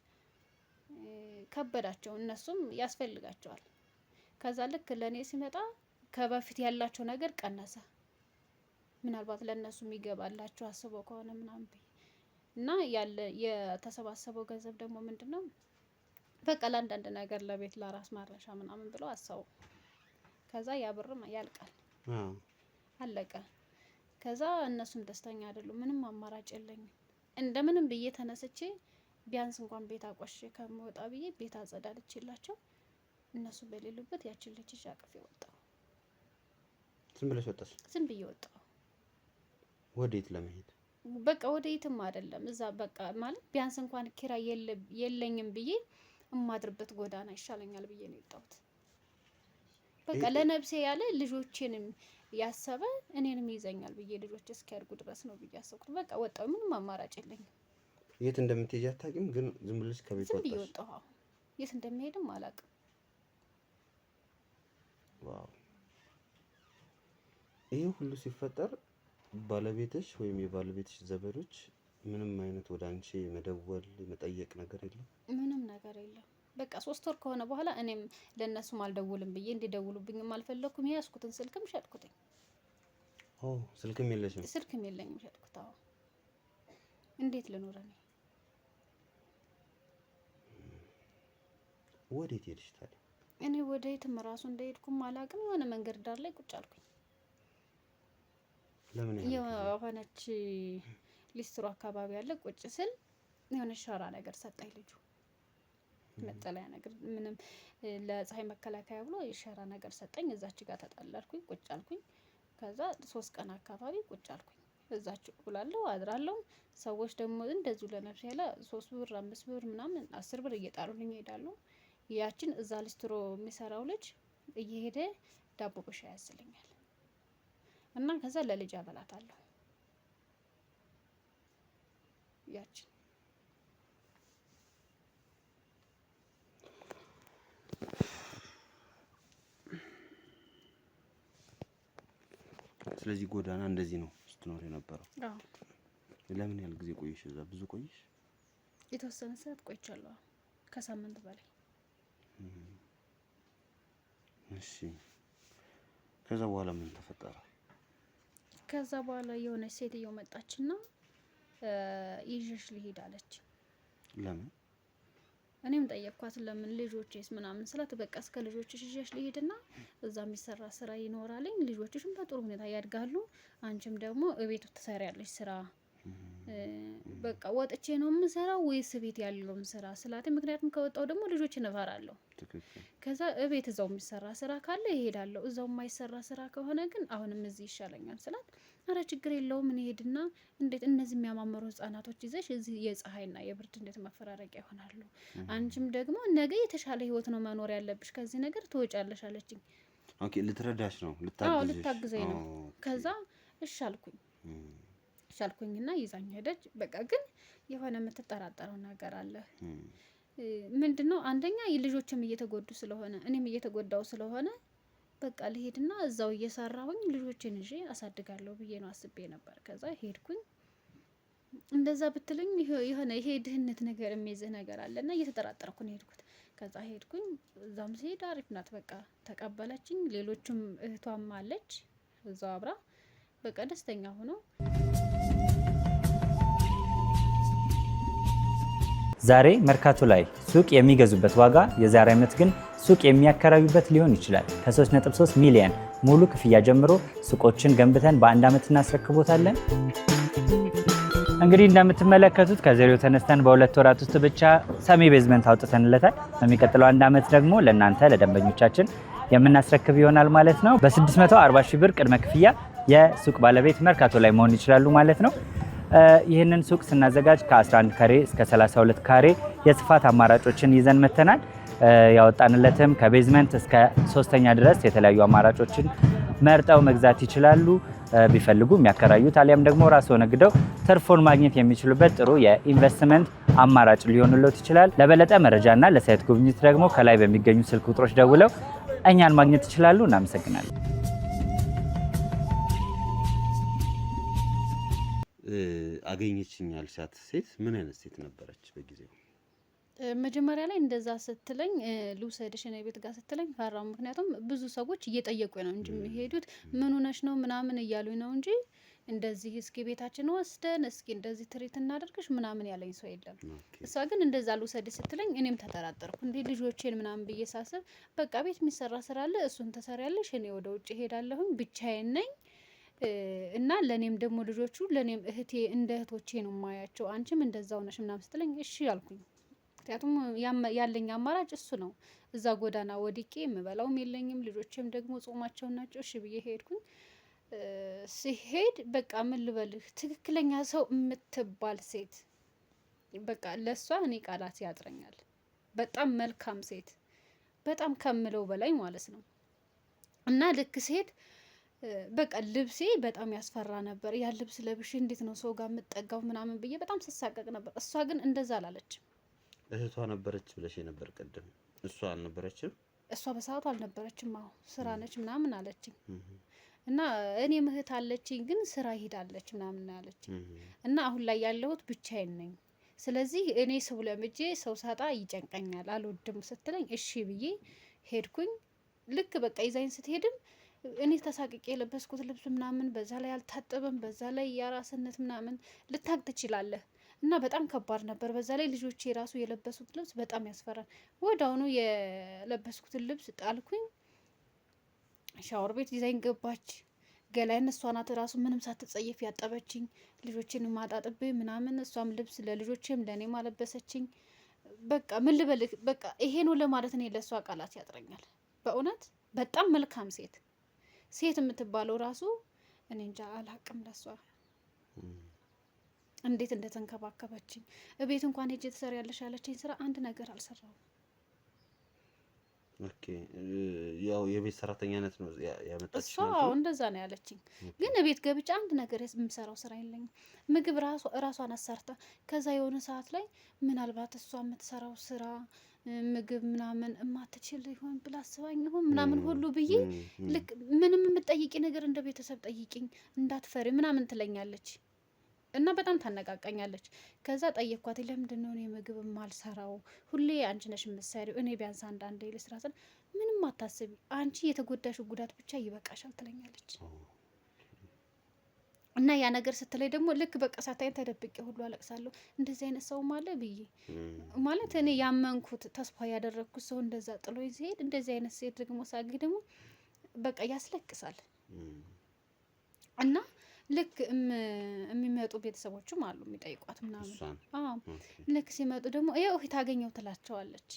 ከበዳቸው። እነሱም ያስፈልጋቸዋል። ከዛ ልክ ለኔ ሲመጣ ከበፊት ያላቸው ነገር ቀነሰ። ምናልባት ለነሱ የሚገባላቸው አስበው ከሆነ ምናምን እና የተሰባሰበው ገንዘብ ደግሞ ምንድነው በቃ ለአንዳንድ ነገር ለቤት ለራስ ማረሻ ምናምን ብለው አሰቡ። ከዛ ያ ብርም ያልቃል። አለቀ። ከዛ እነሱም ደስተኛ አይደሉም። ምንም አማራጭ የለኝም። እንደምንም ብዬ ተነስቼ ቢያንስ እንኳን ቤት አቆሽ ከመወጣ ብዬ ቤት አጸዳድቼላቸው እነሱ በሌሉበት ያችን ልጅ አቅፌ ወጣሁ። ዝም ብለሽ ወጣሽ? ዝም ብዬ ወጣሁ። ወዴት ለመሄድ? በቃ ወዴትም አይደለም። እዛ በቃ ማለት ቢያንስ እንኳን ኪራይ የለኝም ብዬ እማድርበት ጎዳና ይሻለኛል ብዬ ነው የወጣሁት። በቃ ለነፍሴ ያለ ልጆቼንም ያሰበ እኔንም ይዘኛል ብዬ ልጆች እስኪያድጉ ድረስ ነው ብዬ አሰብኩት። በቃ ወጣሁ። ምንም አማራጭ የለኝም። የት እንደምትሄጂ አታውቂም፣ ግን ዝም ብለሽ ከቤት ወጣሽ? ዝም ብዬ ወጣሁ። የት እንደምሄድም አላውቅም። ዋው! ይሄ ሁሉ ሲፈጠር ባለቤትሽ ወይም የባለቤትሽ ዘመዶች ምንም አይነት ወደ አንቺ መደወል መጠየቅ ነገር የለም? ምንም ነገር የለም። በቃ 3 ወር ከሆነ በኋላ እኔም ለነሱም አልደውልም ብዬ እንዲደውሉብኝም አልፈለኩም። የያዝኩትን ስልክም ሸጥኩትኝ። ስልክም የለሽም? ስልክም የለኝም፣ ሸጥኩት። እንዴት ልኖር እኔ? ወዴት ሄድሽ ታዲያ? እኔ ወዴትም ራሱ እንደሄድኩም አላውቅም። የሆነ መንገድ ዳር ላይ ቁጭ አልኩኝ። ለምን የሆነች ሊስትሮ አካባቢ ያለ ቁጭ ስል የሆነ ሸራ ነገር ሰጠኝ ልጁ። መጠለያ ነገር ምንም ለፀሐይ መከላከያ ብሎ የሸራ ነገር ሰጠኝ። እዛች ጋር ተጣላልኩኝ፣ ቁጭ አልኩኝ። ከዛ 3 ቀን አካባቢ ቁጭ አልኩኝ። እዛች እውላለሁ አድራለሁ። ሰዎች ደግሞ እንደዚሁ ለነፍስ ያለ 3 ብር 5 ብር ምናምን 10 ብር እየጣሉልኝ ይሄዳሉ። ያችን እዛ ሊስትሮ የሚሰራው ልጅ እየሄደ ዳቦ በሻይ ያስልኛል እና ከዛ ለልጅ አበላታለሁ። ያችን ስለዚህ ጎዳና እንደዚህ ነው ስትኖር የነበረው? ለምን ያህል ጊዜ ቆየሽ እዛ? ብዙ ቆየሽ? የተወሰነ ሰዓት ቆይቻለሁ፣ ከሳምንት በላይ። እሺ ከዛ በኋላ ምን ተፈጠረ? ከዛ በኋላ የሆነች ሴትዮ መጣችና ይዤሽ ልሄድ አለች። ለምን? እኔም ጠየቅኳት ለምን ልጆችስ ምናምን ስላት በቃ እስከ ልጆችሽ ይዤሽ ልሄድና እዛ የሚሰራ ስራ ይኖራልኝ ልጆችሽም በጥሩ ሁኔታ ያድጋሉ አንቺም ደግሞ እቤቱ ትሰሪያለሽ ስራ በቃ ወጥቼ ነው የምሰራው ወይስ ቤት ያለውን ስራ ስላት ምክንያቱም ከወጣው ደግሞ ልጆችን እፈራለሁ። ከዛ እቤት እዛው የሚሰራ ስራ ካለ ይሄዳለሁ እዛው የማይሰራ ስራ ከሆነ ግን አሁንም እዚህ ይሻለኛል ስላት አረ ችግር የለውም እንሄድና እንዴት እነዚህ የሚያማምሩ ህጻናቶች ይዘሽ እዚህ የፀሐይና የብርድ እንዴት መፈራረቂያ ይሆናሉ አንቺም ደግሞ ነገ የተሻለ ህይወት ነው መኖር ያለብሽ ከዚህ ነገር ትወጫለሽ አለችኝ። ኦኬ ልትረዳሽ ነው ልታግዘኝ ነው። ከዛ እሺ አልኩኝና ይዛኝ ሄደች። በቃ ግን የሆነ የምትጠራጠረው ነገር አለ። ምንድነው አንደኛ ልጆችም እየተጎዱ ስለሆነ እኔም እየተጎዳው ስለሆነ በቃ ልሄድና እዛው እየሰራሁኝ ልጆችን ይዤ አሳድጋለሁ ብዬ ነው አስቤ ነበር። ከዛ ሄድኩኝ እንደዛ ብትልኝ የሆነ ይሄ ድህነት ነገር የሚይዝህ ነገር አለና እየተጠራጠርኩ ነው ሄድኩት። ከዛ ሄድኩኝ እዛም ሲሄድ አሪፍ ናት በቃ ተቀበለችኝ። ሌሎችም እህቷም አለች እዛው አብራ በቃ ደስተኛ ሆኖ ዛሬ መርካቶ ላይ ሱቅ የሚገዙበት ዋጋ የዛሬ ዓመት ግን ሱቅ የሚያከራዩበት ሊሆን ይችላል። ከ3.3 ሚሊዮን ሙሉ ክፍያ ጀምሮ ሱቆችን ገንብተን በአንድ ዓመት እናስረክቦታለን። እንግዲህ እንደምትመለከቱት ከዜሮ ተነስተን በሁለት ወራት ውስጥ ብቻ ሰሚ ቤዝመንት አውጥተንለታል። በሚቀጥለው አንድ ዓመት ደግሞ ለእናንተ ለደንበኞቻችን የምናስረክብ ይሆናል ማለት ነው። በ640 ሺህ ብር ቅድመ ክፍያ የሱቅ ባለቤት መርካቶ ላይ መሆን ይችላሉ ማለት ነው። ይህንን ሱቅ ስናዘጋጅ ከ11 ካሬ እስከ 32 ካሬ የስፋት አማራጮችን ይዘን መተናል። ያወጣንለትም ከቤዝመንት እስከ 3ኛ ድረስ የተለያዩ አማራጮችን መርጠው መግዛት ይችላሉ። ቢፈልጉ የሚያከራዩት አሊያም ደግሞ ራስዎ ነግደው ትርፉን ማግኘት የሚችሉበት ጥሩ የኢንቨስትመንት አማራጭ ሊሆንልዎት ይችላል። ለበለጠ መረጃና ለሳይት ጉብኝት ደግሞ ከላይ በሚገኙ ስልክ ቁጥሮች ደውለው እኛን ማግኘት ይችላሉ። እናመሰግናለን። አገኘችኝ ያልሻት ሴት ምን አይነት ሴት ነበረች በጊዜው? መጀመሪያ ላይ እንደዛ ስትለኝ ልውሰድሽ እኔ ቤት ጋር ስትለኝ ፈራው። ምክንያቱም ብዙ ሰዎች እየጠየቁ ነው እንጂ የሚሄዱት ምን ሆነሽ ነው ምናምን እያሉኝ ነው እንጂ እንደዚህ እስኪ ቤታችን ወስደን እስኪ እንደዚህ ትሪት እናደርግሽ ምናምን ያለኝ ሰው የለም። እሷ ግን እንደዛ ልውሰድሽ ስትለኝ እኔም ተጠራጠርኩ። እንዴ ልጆቼን ምናምን ብዬ ሳስብ በቃ ቤት የሚሰራ ስራ አለ እሱን ተሰሪያለሽ እኔ ወደ ውጭ ሄዳለሁኝ ብቻዬን ነኝ እና ለኔም ደግሞ ልጆቹ ለኔም እህቴ እንደ እህቶቼ ነው ማያቸው አንቺም እንደዛው ነሽ ምናምን ስትለኝ እሺ አልኩኝ። ምክንያቱም ያለኝ አማራጭ እሱ ነው። እዛ ጎዳና ወድቄ የምበላውም የለኝም ልጆቼም ደግሞ ጾማቸውን ናቸው። እሺ ብዬ ሄድኩኝ። ሲሄድ በቃ ምን ልበልህ ትክክለኛ ሰው የምትባል ሴት በቃ ለሷ እኔ ቃላት ያጥረኛል። በጣም መልካም ሴት በጣም ከምለው በላይ ማለት ነው። እና ልክ ሲሄድ በቃ ልብሴ በጣም ያስፈራ ነበር። ያ ልብስ ለብሼ እንዴት ነው ሰው ጋር የምጠጋው ምናምን ብዬ በጣም ስሳቀቅ ነበር። እሷ ግን እንደዛ አላለችም። እህቷ ነበረች ብለሽ ነበር ቀደም። እሷ አልነበረችም? እሷ በሰዓቱ አልነበረችም። አዎ ስራ ነች ምናምን አለችኝ። እና እኔ እህት አለችኝ ግን ስራ ሄዳለች ምናምን አለችኝ። እና አሁን ላይ ያለሁት ብቻዬን ነኝ። ስለዚህ እኔ ሰው ለምጄ ሰው ሳጣ ይጨንቀኛል አልወድም ስትለኝ እሺ ብዬ ሄድኩኝ። ልክ በቃ ይዛኝ ስትሄድም እኔ ተሳቅቄ የለበስኩት ልብስ ምናምን በዛ ላይ አልታጠበም። በዛ ላይ ያራስነት ምናምን ልታቅ ትችላለህ። እና በጣም ከባድ ነበር። በዛ ላይ ልጆቼ የራሱ የለበሱት ልብስ በጣም ያስፈራል። ወዲያውኑ የለበስኩትን ልብስ ጣልኩኝ። ሻወር ቤት ይዛኝ ገባች። ገላይን እሷ ናት ራሱ ምንም ሳትጸየፍ ያጠበችኝ። ልጆችን ማጣጥቤ ምናምን እሷም ልብስ ለልጆቼም ለእኔም አለበሰችኝ። በቃ ምን ልበልህ በቃ ይሄ ነው ለማለት እኔ ለእሷ ቃላት ያጥረኛል። በእውነት በጣም መልካም ሴት የምትባለው ራሱ እኔ እንጃ አላቅም። ለሷ እንዴት እንደተንከባከበችኝ እቤት እንኳን ሄጄ ትሰሪያለሽ ያለችኝ ስራ አንድ ነገር አልሰራሁም። ኦኬ ያው የቤት ሰራተኛነት ነው ያመጣችው። እሷ እንደዛ ነው ያለችኝ። ግን እቤት ገብቼ አንድ ነገር የምሰራው ስራ የለኝም። ምግብ ራሷን አሰርታ ከዛ የሆነ ሰዓት ላይ ምናልባት እሷ የምትሰራው ስራ ምግብ ምናምን እማትችል ይሆን ብላ አስባኝ ይሆን ምናምን ሁሉ ብዬ ልክ ምንም የምትጠይቂ ነገር እንደ ቤተሰብ ጠይቂኝ እንዳትፈሪ ምናምን ትለኛለች። እና በጣም ታነቃቃኛለች። ከዛ ጠየቅኳት ለምንድን ነው እኔ ምግብ ማልሰራው ሁሌ አንቺ ነሽ የምትሰሪው እኔ ቢያንስ አንዳንዴ ልስራ ስል ምንም አታስቢ አንቺ የተጎዳሽው ጉዳት ብቻ ይበቃሻል ትለኛለች። እና ያ ነገር ስትለይ ደግሞ ልክ በቃ ሳታይን ተደብቄ ሁሉ አለቅሳለሁ። እንደዚህ አይነት ሰው ማለ ብዬ ማለት እኔ ያመንኩት ተስፋ ያደረግኩት ሰው እንደዛ ጥሎኝ ሲሄድ እንደዚህ አይነት ሴት ደግሞ ሳገኝ ደግሞ በቃ ያስለቅሳል። እና ልክ የሚመጡ ቤተሰቦችም አሉ የሚጠይቋት ምናምን ልክ ሲመጡ ደግሞ ይኸው ታገኘው ትላቸዋለች።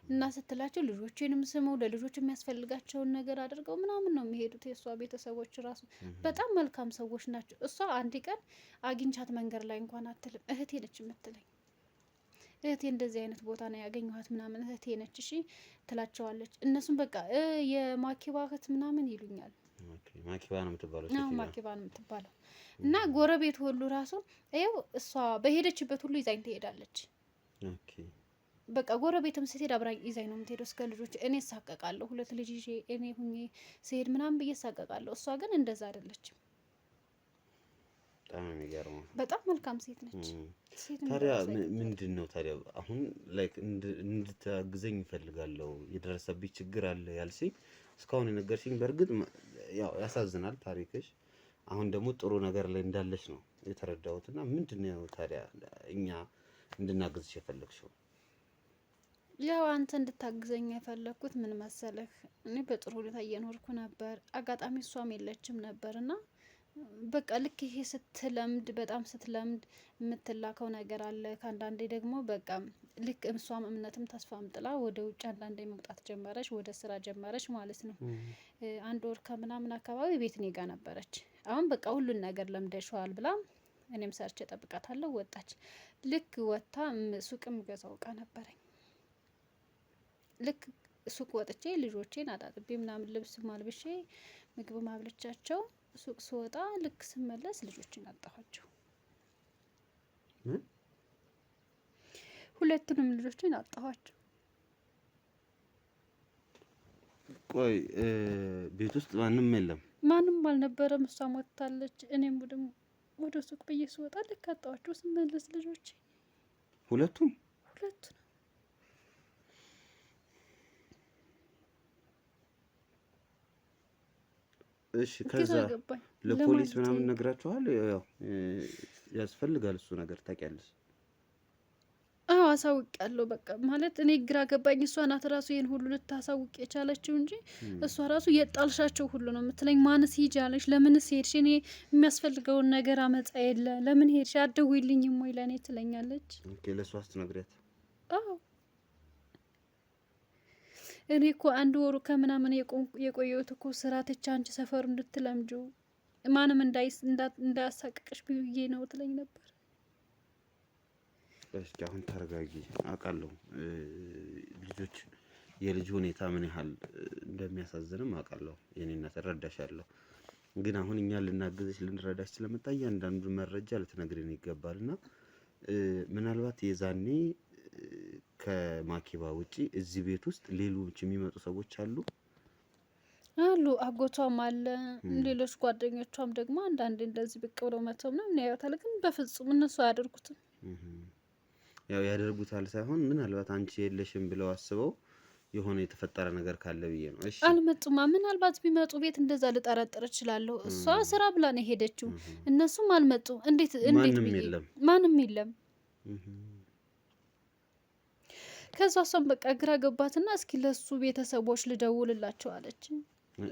እና ስትላቸው ልጆችንም ስመው ለልጆች የሚያስፈልጋቸውን ነገር አድርገው ምናምን ነው የሚሄዱት። የእሷ ቤተሰቦች ራሱ በጣም መልካም ሰዎች ናቸው። እሷ አንድ ቀን አግኝቻት መንገድ ላይ እንኳን አትልም። እህቴ ነች የምትለኝ። እህቴ እንደዚህ አይነት ቦታ ነው ያገኘኋት ምናምን እህቴ ነች እሺ ትላቸዋለች። እነሱም በቃ የማኪባ እህት ምናምን ይሉኛል። ማኪባ ነው የምትባለው። ማኪባ ነው የምትባለው። እና ጎረቤት ሁሉ ራሱ ይኸው እሷ በሄደችበት ሁሉ ይዛኝ ትሄዳለች። በቃ ጎረቤትም ስትሄድ አብራኝ ይዛኝ ነው የምትሄደው እስከ ልጆች። እኔ እሳቀቃለሁ 2 ልጅ ይዤ እኔ ሁኜ ስሄድ ምናምን ብዬ እሳቀቃለሁ። እሷ ግን እንደዛ አይደለችም። በጣም የሚገርመው በጣም መልካም ሴት ነች። ታዲያ ምንድን ነው ታዲያ አሁን ላይክ እንድታግዘኝ እፈልጋለሁ የደረሰብኝ ችግር አለ ያልሽኝ እስካሁን የነገርሽኝ በእርግጥ ያው ያሳዝናል ታሪክሽ። አሁን ደግሞ ጥሩ ነገር ላይ እንዳለች ነው የተረዳሁትና ምንድን ነው ታዲያ እኛ እንድናግዝሽ የፈለግሽው? ያው አንተ እንድታግዘኝ የፈለኩት ምን መሰለህ፣ እኔ በጥሩ ሁኔታ እየኖርኩ ነበር። አጋጣሚ እሷም የለችም ነበርና በቃ ልክ ይሄ ስትለምድ በጣም ስትለምድ የምትላከው ነገር አለ። ከአንዳንዴ ደግሞ በቃ ልክ እሷም እምነትም ተስፋም ጥላ ወደ ውጭ አንዳንዴ መውጣት ጀመረች፣ ወደ ስራ ጀመረች ማለት ነው። 1 ወር ከምናምን አካባቢ ቤት እኔ ጋ ነበረች። አሁን በቃ ሁሉን ነገር ለምደሽዋል ብላ እኔም ሰርቼ ጠብቃታለሁ። ወጣች። ልክ ወጥታ ሱቅም ገዛው እቃ ነበረኝ። ልክ ሱቅ ወጥቼ ልጆቼን አጣጥቤ ምናምን ልብስ ማልብሼ ምግብ ማብለቻቸው ሱቅ ስወጣ ልክ ስመለስ ልጆችን አጣኋቸው። ሁለቱንም ልጆችን አጣኋቸው። ቆይ ቤት ውስጥ ማንም የለም? ማንም አልነበረም። እሷ ሞታለች። እኔም ወደ ሱቅ ብዬ ስወጣ ልክ አጣኋቸው። ስመለስ ልጆቼ ሁለቱም እሺ ከዛ ለፖሊስ ምናምን ነግራችኋል? ያው ያስፈልጋል እሱ ነገር ታውቂያለሽ? አዎ አሳውቂያለሁ። በቃ ማለት እኔ ግራ ገባኝ። እሷ ናት ራሱ ይሄን ሁሉ ልታሳውቅ የቻለችው እንጂ እሷ ራሱ የጣልሻቸው ሁሉ ነው የምትለኝ። ማንስ ሂጂ አለሽ? ለምንስ ሄድሽ? እኔ የሚያስፈልገውን ነገር አመጣ የለ ለምን ሄድሽ? አትደውይልኝም ወይ ለእኔ ትለኛለች። ኦኬ ለሷ አትነግሪያት? አዎ እኔ እኮ 1 ወሩ ከምናምን የቆየሁት እኮ ስራ ትቼ አንቺ ሰፈሩ እንድትለምጁ ማንም እንዳያሳቅቅሽ ብዬ ነው ትለኝ ነበር። እስኪ አሁን ተረጋጊ። አውቃለሁ ልጆች የልጅ ሁኔታ ምን ያህል እንደሚያሳዝንም አውቃለሁ። የኔ እናት እረዳሻለሁ። ግን አሁን እኛ ልናግዝሽ ልንረዳሽ ስለመጣ እያንዳንዱ መረጃ ልትነግሪን ይገባልና ምናልባት የዛኔ ከማኪባ ውጪ እዚህ ቤት ውስጥ ሌሎች የሚመጡ ሰዎች አሉ? አጎቷም አለ። ሌሎች ጓደኞቿም ደግሞ አንዳንዴ እንደዚህ ብቅ ብለው መተው ምናምን ያዩታል። ግን በፍጹም እነሱ አያደርጉትም። ያው ያደርጉታል ሳይሆን ምናልባት አንቺ የለሽም ብለው አስበው የሆነ የተፈጠረ ነገር ካለ ብዬ ነው። እሺ አልመጡማ። ምናልባት ቢመጡ ቤት እንደዛ ልጠረጥር እችላለሁ። እሷ ስራ ብላ ነው የሄደችው። እነሱም አልመጡ። እንዴት ማንም የለም። ከዛ እሷም በቃ ግራ ገባትና እስኪ ለሱ ቤተሰቦች ልደውልላቸው አለች።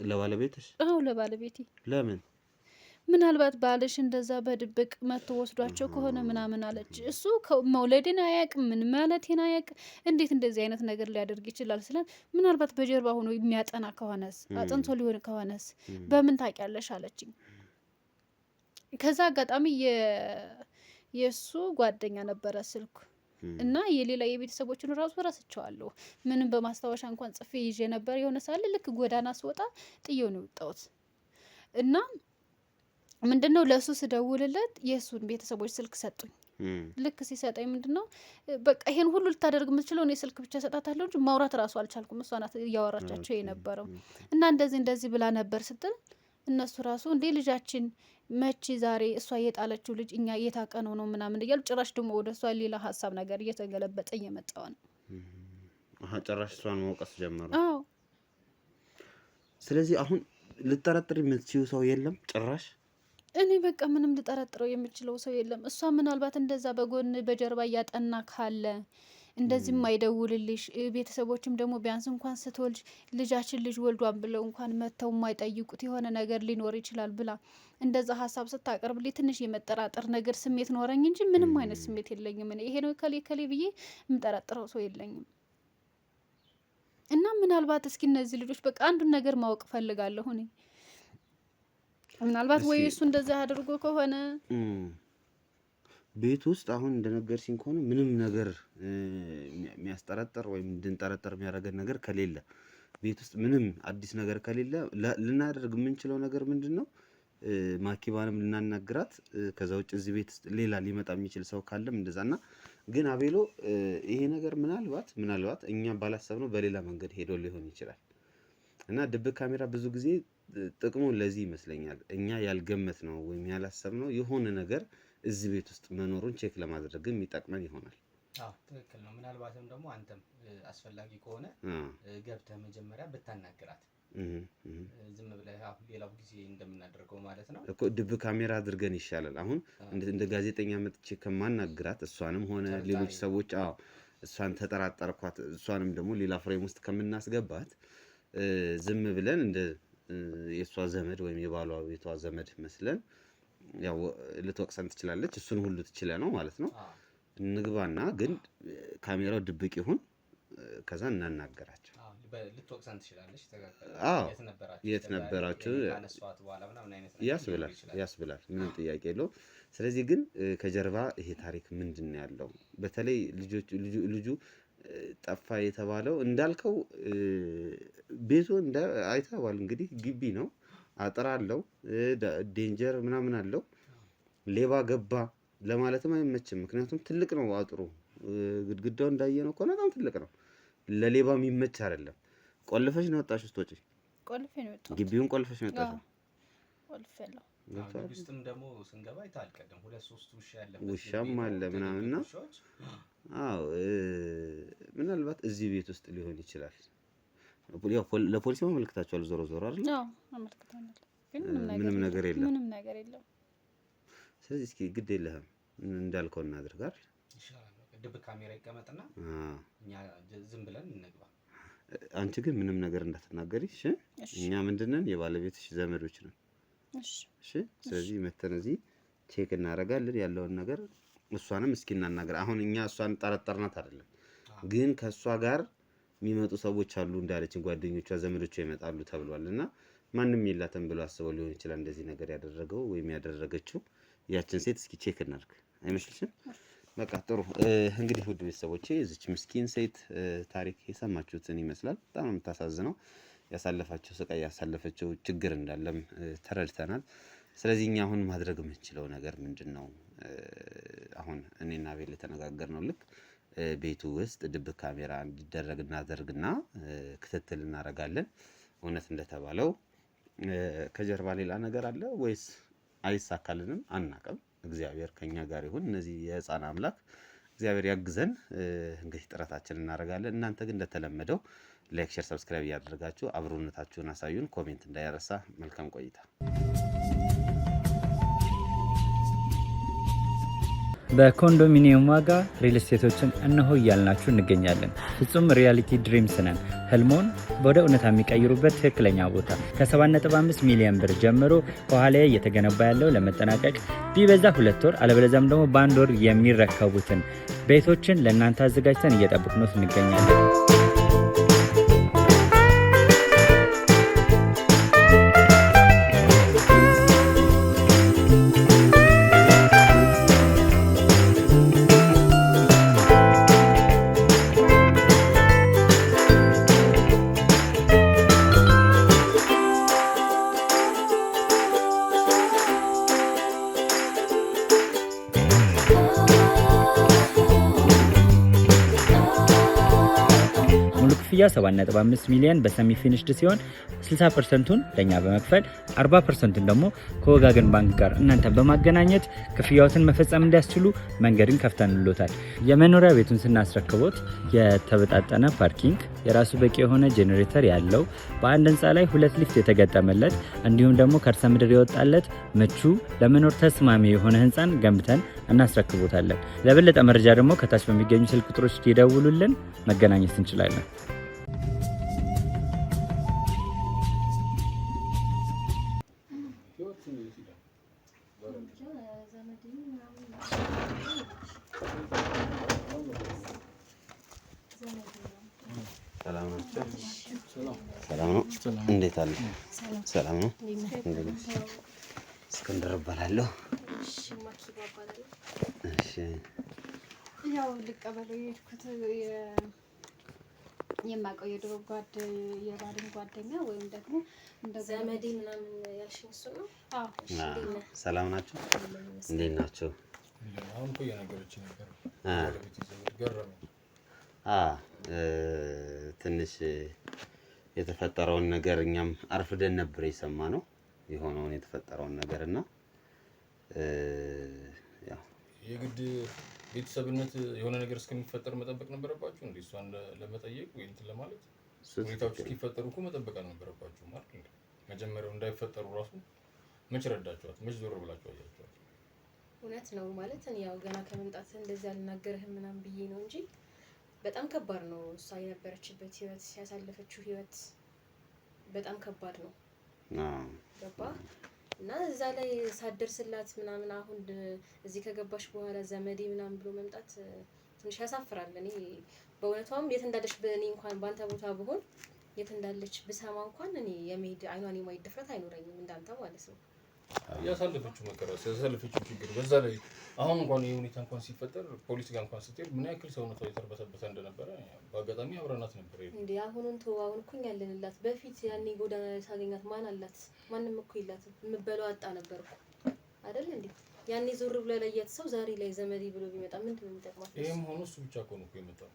ለባለቤትሽ? አዎ ለባለቤቴ። ለምን? ምናልባት ባልሽ እንደዛ በድብቅ መጥቶ ወስዷቸው ከሆነ ምናምን አለች። እሱ መውለድን አያውቅም፣ ምን ማለቴን አያውቅም። እንዴት እንደዚህ አይነት ነገር ሊያደርግ ይችላል ስለን ምናልባት በጀርባ ሆኖ የሚያጠና ከሆነስ አጥንቶ ሊሆን ከሆነስ በምን ታውቂያለሽ አለችኝ። ከዛ አጋጣሚ የእሱ ጓደኛ ነበረ ስልኩ እና የሌላ የቤተሰቦችን ራሱ ረስቸዋለሁ። ምንም በማስታወሻ እንኳን ጽፌ ይዤ ነበር። የሆነ ሳለ ልክ ጎዳና ስወጣ ጥዬው ነው የወጣሁት። እና ምንድነው ለሱ ስደውልለት የሱን ቤተሰቦች ስልክ ሰጡኝ። ልክ ሲሰጠኝ ምንድነው በቃ ይሄን ሁሉ ልታደርግ የምትችለው እኔ ስልክ ብቻ ሰጣታለሁ እንጂ ማውራት ራሱ አልቻልኩም። እሷ ናት እያወራቻቸው የነበረው። እና እንደዚህ ብላ ነበር ስትል እነሱ ራሱ እንዴ ልጃችን መቼ ዛሬ እሷ የጣለችው ልጅ እኛ እየታቀነው ነው ምናምን እያሉ ጭራሽ ደግሞ ወደ እሷ ሌላ ሀሳብ ነገር እየተገለበጠ እየመጣው ነው። ጨራሽ እሷን መውቀስ ጀመሩ። አዎ ስለዚህ አሁን ልጠረጥር የምትችይው ሰው የለም ጭራሽ? እኔ በቃ ምንም ልጠረጥረው የምችለው ሰው የለም። እሷ ምናልባት እንደዛ በጎን በጀርባ እያጠና ካለ እንደዚህ ማይደውልልሽ ቤተሰቦችም ደግሞ ቢያንስ እንኳን ስትወልጅ ልጃችን ልጅ ወልዷን ብለው እንኳን መተው የማይጠይቁት የሆነ ነገር ሊኖር ይችላል ብላ እንደዛ ሀሳብ ስታቀርብልኝ ትንሽ የመጠራጠር ነገር ስሜት ኖረኝ እንጂ ምንም አይነት ስሜት የለኝም። እኔ ይሄ ነው ከሌ ብዬ የምጠረጥረው ሰው የለኝም። እና ምናልባት እስኪ እነዚህ ልጆች በቃ አንዱን ነገር ማወቅ ፈልጋለሁ እኔ ምናልባት ወይ እሱ እንደዛ አድርጎ ከሆነ ቤት ውስጥ አሁን እንደነገርሽኝ ከሆነ ምንም ነገር የሚያስጠረጥር ወይም እንድንጠረጥር የሚያደርገን ነገር ከሌለ ቤት ውስጥ ምንም አዲስ ነገር ከሌለ ልናደርግ የምንችለው ነገር ምንድነው? ማኪባንም ልናናግራት ከዛ ውጭ እዚህ ቤት ውስጥ ሌላ ሊመጣ የሚችል ሰው ካለም እንደዛና ግን አቤሎ ይሄ ነገር ምናልባት እኛ ባላሰብነው በሌላ መንገድ ሄዶ ሊሆን ይችላል። እና ድብቅ ካሜራ ብዙ ጊዜ ጥቅሙ ለዚህ ይመስለኛል እኛ ያልገመትነው ወይም ያላሰብነው የሆነ ነገር እዚህ ቤት ውስጥ መኖሩን ቼክ ለማድረግ የሚጠቅመን ይሆናል። አዎ ትክክል ነው። ምናልባትም ደግሞ አንተም አስፈላጊ ከሆነ ገብተህ መጀመሪያ ብታናግራት ዝም ብለህ አሁን ሌላው ጊዜ እንደምናደርገው ማለት ነው እኮ ድብቅ ካሜራ አድርገን ይሻላል። አሁን እንደ ጋዜጠኛ መጥቼ ከማናግራት እሷንም ሆነ ሌሎች ሰዎች እሷን ተጠራጠርኳት እሷንም ደግሞ ሌላ ፍሬም ውስጥ ከምናስገባት ዝም ብለን እንደ የሷ ዘመድ ወይም የባሏ ቤቷ ዘመድ መስለን ያው ልትወቅሰን ትችላለች። እሱን ሁሉ ትችለ ነው ማለት ነው። እንግባና ግን ካሜራው ድብቅ ይሁን ከዛ እናናገራቸው። ልትወቅሰን ትችላለች። የት ነበራችሁ ያስብላል። ምንም ጥያቄ የለው። ስለዚህ ግን ከጀርባ ይሄ ታሪክ ምንድነው ያለው? በተለይ ልጁ ጠፋ የተባለው እንዳልከው ቤቱ አይተዋል እንግዲህ ግቢ ነው፣ አጥር አለው፣ ዴንጀር ምናምን አለው። ሌባ ገባ ለማለትም አይመችም። ምክንያቱም ትልቅ ነው አጥሩ፣ ግድግዳው እንዳየነው ከሆነ በጣም ትልቅ ነው። ለሌባ የሚመች አይደለም። ቆልፈሽ ነው ወጣሽ? ስትወጪ ቆልፌ ነው ወጣሽ? ግቢውን ቆልፈሽ ነው ወጣሽ? ቆልፌለው ውስጥም ደግሞ ስንገባ ይታልቀደም 2-3 ውሻ ያለበት ውሻም አለ ምናምንና ምናልባት እዚህ ቤት ውስጥ ሊሆን ይችላል። ለፖሊስ ማመልከታቸዋል። ዞሮ አይደል? አዎ አመልክተናል። ግን ምንም ነገር የለም። ስለዚህ እስኪ ግድ የለህም እንዳልከው እናድርጋር። ይሻላል። ድብቅ ካሜራ ይቀመጥና እኛ ዝም ብለን እንግባ። አንቺ ግን ምንም ነገር እንዳትናገሪ እሺ? እኛ ምንድነን የባለቤትሽ ዘመዶች ነን። እሺ? ስለዚህ መተን እዚህ ቼክ እናደርጋለን ያለውን ነገር። እሷንም እስኪ እናናገር። አሁን እኛ እሷን ጠረጠርናት አይደለም፣ ግን ከሷ ጋር የሚመጡ ሰዎች አሉ እንዳለችን ጓደኞቿ ዘመዶቿ ይመጣሉ ተብሏልና ማንም የላተም ብሎ አስበው ሊሆን ይችላል እንደዚህ ነገር ያደረገው ወይም ያደረገችው። ያችን ሴት እስኪ ቼክ እናድርግ አይመስልሽም? በቃ ጥሩ። እንግዲህ ውድ ቤተሰቦቼ እዚች ምስኪን ሴት ታሪክ የሰማችሁትን ይመስላል። በጣም የምታሳዝነው ያሳለፈችው ስቃይ ያሳለፈችው ችግር እንዳለም ተረድተናል። ስለዚህ እኛ አሁን ማድረግ የምንችለው ነገር ምንድነው? አሁን እኔና ቤል የተነጋገርነው ልክ ቤቱ ውስጥ ድብቅ ካሜራ እንዲደረግ እናደርግና ክትትል እናደርጋለን። እውነት እንደተባለው ከጀርባ ሌላ ነገር አለ ወይስ አይሳካልንም? አናውቅም። እግዚአብሔር ከኛ ጋር ይሁን። እነዚህ የህፃን አምላክ እግዚአብሔር ያግዘን። እንግዲህ ጥረታችንን እናደርጋለን። እናንተ ግን እንደተለመደው ላይክ፣ ሼር፣ ሰብስክራይብ እያደረጋችሁ አብሮነታችሁን አሳዩን። ኮሜንት እንዳይረሳ። መልካም ቆይታ። በኮንዶሚኒየም ዋጋ ሪል ስቴቶችን እነሆ እያልናችሁ እንገኛለን። ፍጹም ሪያሊቲ ድሪምስ ነን። ህልሞን ወደ እውነታ የሚቀይሩበት ትክክለኛ ቦታ። ከ7.5 ሚሊዮን ብር ጀምሮ ከኋላ እየተገነባ ያለው ለመጠናቀቅ ቢበዛ 2 ወር አለበለዚያም ደግሞ በ1 ወር የሚረከቡትን ቤቶችን ለእናንተ አዘጋጅተን እየጠበቅነው እንገኛለን። ክፍያ 7.5 ሚሊዮን በሰሚ ፊኒሽድ ሲሆን 60%ቱን ለኛ በመክፈል 40%ቱን ደግሞ ከወጋገን ባንክ ጋር እናንተን በማገናኘት ክፍያዎትን መፈጸም እንዲያስችሉ መንገድን ከፍተንሎታል። የመኖሪያ ቤቱን ስናስረክቦት የተበጣጠነ ፓርኪንግ፣ የራሱ በቂ የሆነ ጄኔሬተር ያለው በአንድ ህንፃ ላይ 2 ሊፍት የተገጠመለት እንዲሁም ደግሞ ከርሰ ምድር የወጣለት ምቹ ለመኖር ተስማሚ የሆነ ህንፃን ገንብተን እናስረክቦታለን። ለበለጠ መረጃ ደግሞ ከታች በሚገኙ ስልክ ቁጥሮች ይደውሉልን፣ መገናኘት እንችላለን። ሰላም ነው። እንዴት አለ? ሰላም ነው። እስክንድር እባላለሁ። እሺ ያው ልቀበለው የሄድኩት የማውቀው የድሮ የባህሪን ጓደኛ ወይም ደግሞ እንደ ዘመዴ ምናምን ያልሽኝ እሱ ነው? አዎ። ሰላም ናቸው። እንዴት ናቸው? አሁን እኮ የነገሮች ነገር ትንሽ የተፈጠረውን ነገር እኛም አርፍደን ነበር የሰማነው የሆነውን የተፈጠረውን ነገር እና ያው የግድ ቤተሰብነት የሆነ ነገር እስከሚፈጠር መጠበቅ ነበረባችሁ እንዴ? እሷን ለመጠየቅ ወይ እንትን ለማለት ሁኔታዎች እስኪፈጠሩ እኮ መጠበቅ አልነበረባችሁም ማለት ነው። መጀመሪያው እንዳይፈጠሩ ራሱ መች ረዳችኋት? መች ዞር ብላችሁ አያችኋት? እውነት ነው ማለት እኔ ያው ገና ከመምጣት እንደዚህ አልናገርህም ምናምን ብዬ ነው እንጂ በጣም ከባድ ነው። እሷ የነበረችበት ህይወት ያሳለፈችው ህይወት በጣም ከባድ ነው። ገባ እና እዛ ላይ ሳደርስላት ምናምን አሁን እዚህ ከገባሽ በኋላ ዘመዴ ምናምን ብሎ መምጣት ትንሽ ያሳፍራል። እኔ በእውነቷም የት እንዳለች በእኔ እንኳን ባንተ ቦታ ብሆን የት እንዳለች ብሰማ እንኳን እኔ የመሄድ አይኗን የማየት ድፍረት አይኖረኝም እንዳንተ ማለት ነው። ያሳለፈችው መከራ ያሳለፈችው ችግር በዛ ላይ አሁን እንኳን ይሄ ሁኔታ እንኳን ሲፈጠር ፖሊስ ጋር እንኳን ስትሄድ ምን ያክል ሰውነቷ የተርበተበተ እንደነበረ በአጋጣሚ አብረናት ነበር። እንዴ አሁኑን ተው፣ አሁን እኮ እኛ አለንላት። በፊት ያኔ ጎዳና ሳገኛት ማን አላት? ማንም እኮ የላትም። የምበለው አጣ ነበር እኮ አይደል እንዴ? ያኔ ዞር ብሎ ለየት ሰው ዛሬ ላይ ዘመዴ ብሎ ቢመጣ ምንድን ነው የሚጠቅማት? ይሄም ሆኖ እሱ ብቻ እኮ ነው የመጣው።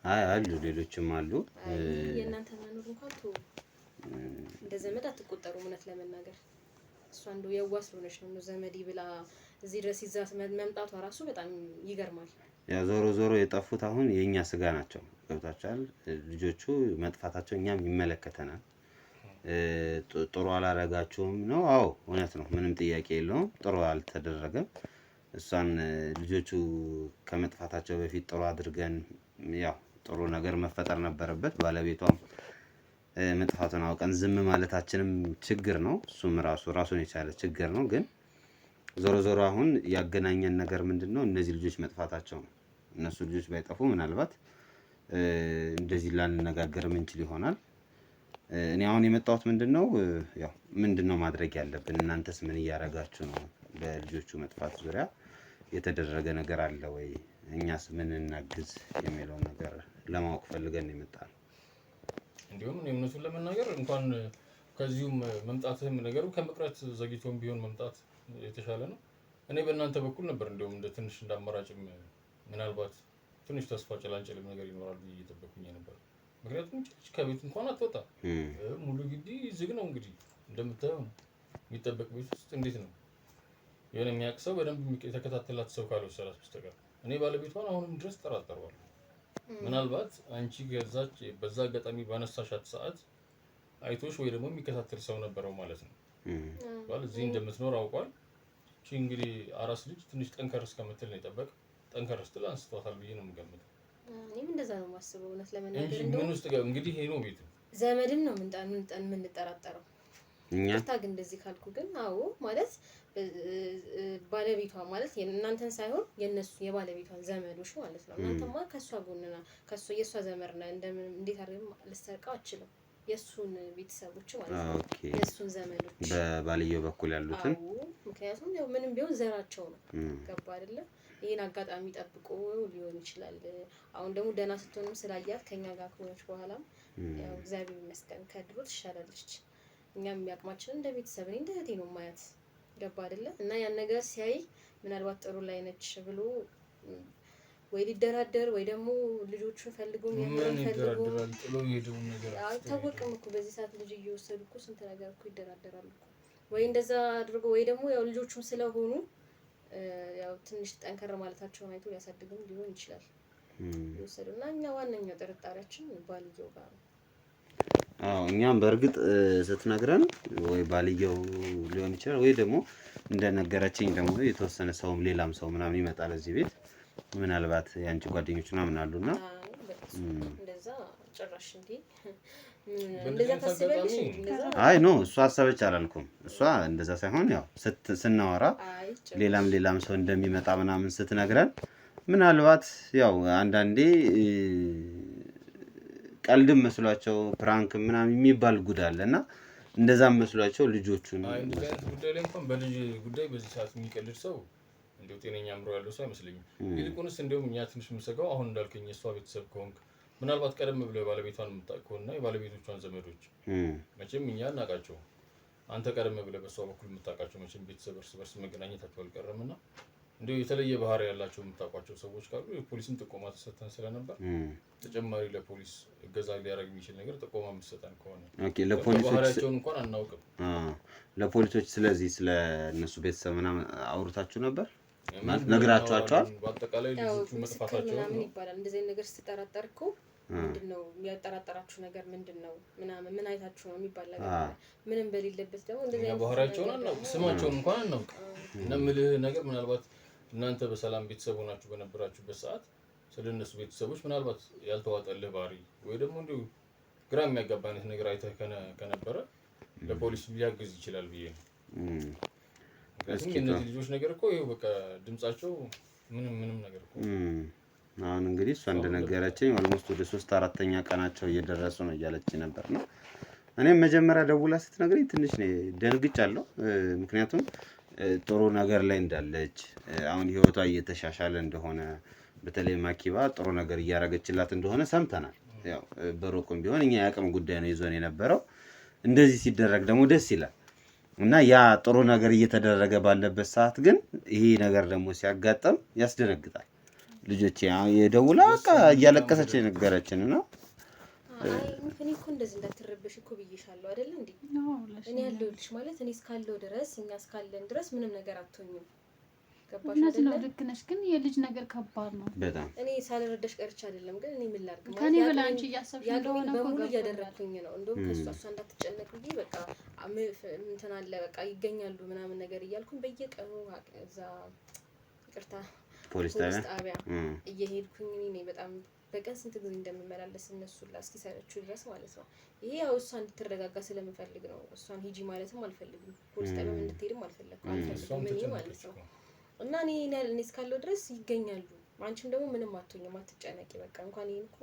አሉ ሌሎችም አሉ። የእናንተ መኖር እንኳን ተው፣ እንደ ዘመድ አትቆጠሩም እውነት ለመናገር። እሷ እንደው የዋህ ስለሆነች ነው ዘመዴ ብላ እዚህ ድረስ ይዛት መምጣቷ ራሱ በጣም ይገርማል። ያ ዞሮ የጠፉት አሁን የኛ ስጋ ናቸው። ገብታችኋል? ልጆቹ መጥፋታቸው እኛም ይመለከተናል። ጥሩ አላረጋችሁም ነው? አዎ እውነት ነው፣ ምንም ጥያቄ የለውም። ጥሩ አልተደረገም። እሷን ልጆቹ ከመጥፋታቸው በፊት ጥሩ አድርገን ያው ጥሩ ነገር መፈጠር ነበረበት። ባለቤቷም መጥፋቱን አውቀን ዝም ማለታችንም ችግር ነው። እሱም ራሱን የቻለ ችግር ነው። ግን ዞሮ አሁን ያገናኘን ነገር ምንድነው? እነዚህ ልጆች መጥፋታቸው ነው። እነሱ ልጆች ባይጠፉ ምናልባት እንደዚህ ላንነጋገር ምንችል ይሆናል። እኔ አሁን የመጣሁት ምንድነው ያው ምንድነው ማድረግ ያለብን? እናንተስ ምን እያረጋችሁ ነው? በልጆቹ መጥፋት ዙሪያ የተደረገ ነገር አለ ወይ? እኛስ ምን እናግዝ የሚለውን ነገር ለማወቅ ፈልገን ነው የመጣነው። እንዲሁም እውነቱን ለመናገር እንኳን ከዚሁም መምጣትህም ነገሩ ከመቅረት ዘግይቶም ቢሆን መምጣት የተሻለ ነው። እኔ በእናንተ በኩል ነበር እንዲሁም እንደ ትንሽ እንዳመራጭም ምናልባት ትንሽ ተስፋ ጭላንጭልም ነገር ይኖራል ብዬ እየጠበኩኝ ነበር። ምክንያቱም ከቤት እንኳን አትወጣ፣ ሙሉ ግቢ ዝግ ነው። እንግዲህ እንደምታየው የሚጠበቅ ቤት ውስጥ እንዴት ነው የሆነ የሚያውቅ ሰው በደንብ የተከታተላት ሰው ካልወሰዳት በስተቀር እኔ ባለቤቷን አሁንም ድረስ ጠራጠረዋለሁ። ምናልባት አንቺ በዛ አጋጣሚ ባነሳሻት ሰዓት አይቶሽ ወይ ደግሞ የሚከታተል ሰው ነበረው ማለት ነው። እዚህ እንደምትኖር አውቋል። እቺ እንግዲህ አራስ ልጅ ትንሽ ጠንከር እስከምትል ነው የጠበቅ። ጠንከር ስትል አንስቷታል ብዬ ነው የምገምተው። እኔም እንደዛ ነው የማስበው እውነት ለመናገር። ምን ውስጥ እንግዲህ ይሄ ነው ቤቱ ዘመድን ነው የምንጠራጠረው። ግን እንደዚህ ካልኩ ግን አዎ ማለት ባለቤቷ ማለት እናንተን ሳይሆን የነሱ የባለቤቷን ዘመዶች ማለት ነው። እናንተማ ከሷ ጎንና ከሷ የሷ ዘመር ነው እንዴት አድርገን ልሰርቀው አችልም። የሱን ቤተሰቦች ማለት ነው። የሱን ዘመዶች በባልየው በኩል ያሉትን ምክንያቱም ያው ምንም ቢሆን ዘራቸው ነው። ገባ አይደለ? ይሄን አጋጣሚ ጠብቆ ሊሆን ይችላል። አሁን ደግሞ ደህና ስትሆንም ስላያት ከኛ ጋር ከሆነች በኋላ ያው እግዚአብሔር ይመስገን ከድሮ ትሻላለች። እኛም የሚያቅማችን እንደ ቤተሰብ እንደ እህቴ ነው ማያት። ገባ አይደለ? እና ያን ነገር ሲያይ ምናልባት ጥሩ ላይ ነች ብሎ ወይ ሊደራደር ወይ ደግሞ ልጆቹን ፈልጎ አይታወቅም እኮ በዚህ ሰዓት ልጅ እየወሰዱ እኮ ስንት ነገር እኮ ይደራደራሉ እኮ። ወይ እንደዛ አድርጎ ወይ ደግሞ ያው ልጆቹም ስለሆኑ ያው ትንሽ ጠንከር ማለታቸውን አይቶ ሊያሳድግም ሊሆን ይችላል ይወሰዱና እኛ ዋነኛው ጥርጣሬያችን ባልየው ጋር ነው። እኛም በእርግጥ ስትነግረን ወይ ባልየው ሊሆን ይችላል ወይ ደግሞ እንደነገረችኝ ደግሞ የተወሰነ ሰውም ሌላም ሰው ምናምን ይመጣል እዚህ ቤት ምናልባት ያንቺ ጓደኞች ምናምን አሉና እንደዛ ጭራሽ እንደዛ ታስበልሽ አይ ኖ እሷ አሰበች አላልኩም። እሷ እንደዛ ሳይሆን ያው ስናወራ ሌላም ሰው እንደሚመጣ ምናምን ስትነግረን ምናልባት ያው አንዳንዴ ቀልድም መስሏቸው ፕራንክ ምናምን የሚባል ጉድ አለና እንደዛም መስሏቸው ልጆቹን እንደዚህ አይነት ጉዳይ ላይ እንኳን በልጅ ጉዳይ በዚህ ሰዓት የሚቀልድ ሰው እንደው ጤነኛ አምሮ ያለው ሰው አይመስለኝም። ይልቁንስ እንደውም እኛ ትንሽ የምንሰጋው አሁን እንዳልከኝ የሷ ቤተሰብ ከሆንክ ምናልባት ቀደም ብለው ባለቤቷን የምታውቅ ከሆነና የባለቤቶቿን ዘመዶች መቼም እኛ እናውቃቸው አንተ ቀደም ብለህ በሷ በኩል የምታውቃቸው መቼም ቤተሰብ እርስ በርስ መገናኘታቸው አልቀረምና እንደው የተለየ ባህሪ ያላቸው የምታውቋቸው ሰዎች ካሉ የፖሊስን ጥቆማ ተሰጥተን ስለነበር ተጨማሪ ለፖሊስ እገዛ ሊያደርግ የሚችል ነገር ጥቆማ የምትሰጠን ከሆነ ኦኬ ለፖሊሶች ባህሪያቸውን እንኳን አናውቅም። ለፖሊሶች ስለዚህ ስለ እነሱ ቤተሰብ ምናምን አውርታችሁ ነበር? ነግራችኋቸዋል? በአጠቃላይ ልጆቹ መጥፋታቸው ምናምን ይባላል። እንደዚህ ነገር ስትጠራጠር እኮ ምንድነው የሚያጠራጥራችሁ ነገር ምንድነው ምናምን ምን አይታችሁ ነው የሚባል ነገር ምንም በሌለበት ደግሞ እንደዚህ አይነት ባህሪያቸውን አናውቅም ስማቸውን እንኳን አናውቅም። እና ምልህ ነገር ምናልባት እናንተ በሰላም ቤተሰብ ሆናችሁ በነበራችሁበት ሰዓት ስለነሱ ቤተሰቦች ምናልባት ያልተዋጠልህ ባህሪ ወይ ደግሞ እንዲሁ ግራ የሚያጋባ አይነት ነገር አይተህ ከነበረ ለፖሊስ ሊያግዝ ይችላል ብዬ ነው። ምክንያቱም እነዚህ ልጆች ነገር እኮ ይኸው በቃ ድምጻቸው ምንም ነገር እኮ አሁን እንግዲህ እሷ እንደነገረችኝ ኦልሞስት ወደ 3-4ኛ ቀናቸው እየደረሱ ነው እያለች ነበር ነው። እኔም መጀመሪያ ደውላ ስትነግረኝ ትንሽ ደንግጫለሁ። ምክንያቱም ጥሩ ነገር ላይ እንዳለች አሁን ህይወቷ እየተሻሻለ እንደሆነ በተለይ ማኪባ ጥሩ ነገር እያደረገችላት እንደሆነ ሰምተናል። ያው በሩቅም ቢሆን እኛ ያቅም ጉዳይ ነው ይዞን የነበረው። እንደዚህ ሲደረግ ደግሞ ደስ ይላል እና ያ ጥሩ ነገር እየተደረገ ባለበት ሰዓት ግን ይሄ ነገር ደግሞ ሲያጋጥም ያስደነግጣል። ልጆቼ የደውላ እያለቀሰች የነገረችን ነው። እኔ እኮ እንደዚህ እንዳትረበሽ እኮ ብዬሻለሁ አይደል እንዴ? እኔ ያለሁልሽ ማለት እኔ እስካለሁ ድረስ እኛ እስካለን ድረስ ምንም ነገር አትሆኝም። ገባሽ አይደል? ነው ልክ ነሽ፣ ግን የልጅ ነገር ከባድ ነው በጣም። እኔ ሳልረዳሽ ቀርቻ አይደለም፣ ግን እኔ ምን ላድርግ ማለት ከኔ በላይ አንቺ እያሰብሽ እንደሆነ እኮ በሙሉ እያደረኩኝ ነው። እንደውም ከሷ እንዳትጨነቅ ብዬ በቃ እንትን አለ በቃ ይገኛሉ ምናምን ነገር እያልኩኝ በየቀኑ እዛ ይቅርታ ፖሊስ ጣቢያ እየሄድኩኝ እኔ በጣም በቀን ስንት ጊዜ እንደምመላለስ እነሱ እስኪሰለቹ ድረስ ማለት ነው። ይሄ ያው እሷ እንድትረጋጋ ስለምፈልግ ነው። እሷን ሂጂ ማለትም አልፈልግም፣ ፖሊስ ጣቢያም እንድትሄድም አልፈልግም እኔ ማለት ነው። እና እኔ እስካለው ድረስ ይገኛሉ። አንቺም ደግሞ ምንም አትሆኝም፣ አትጨነቂ። በቃ እንኳን ይሄን እኮ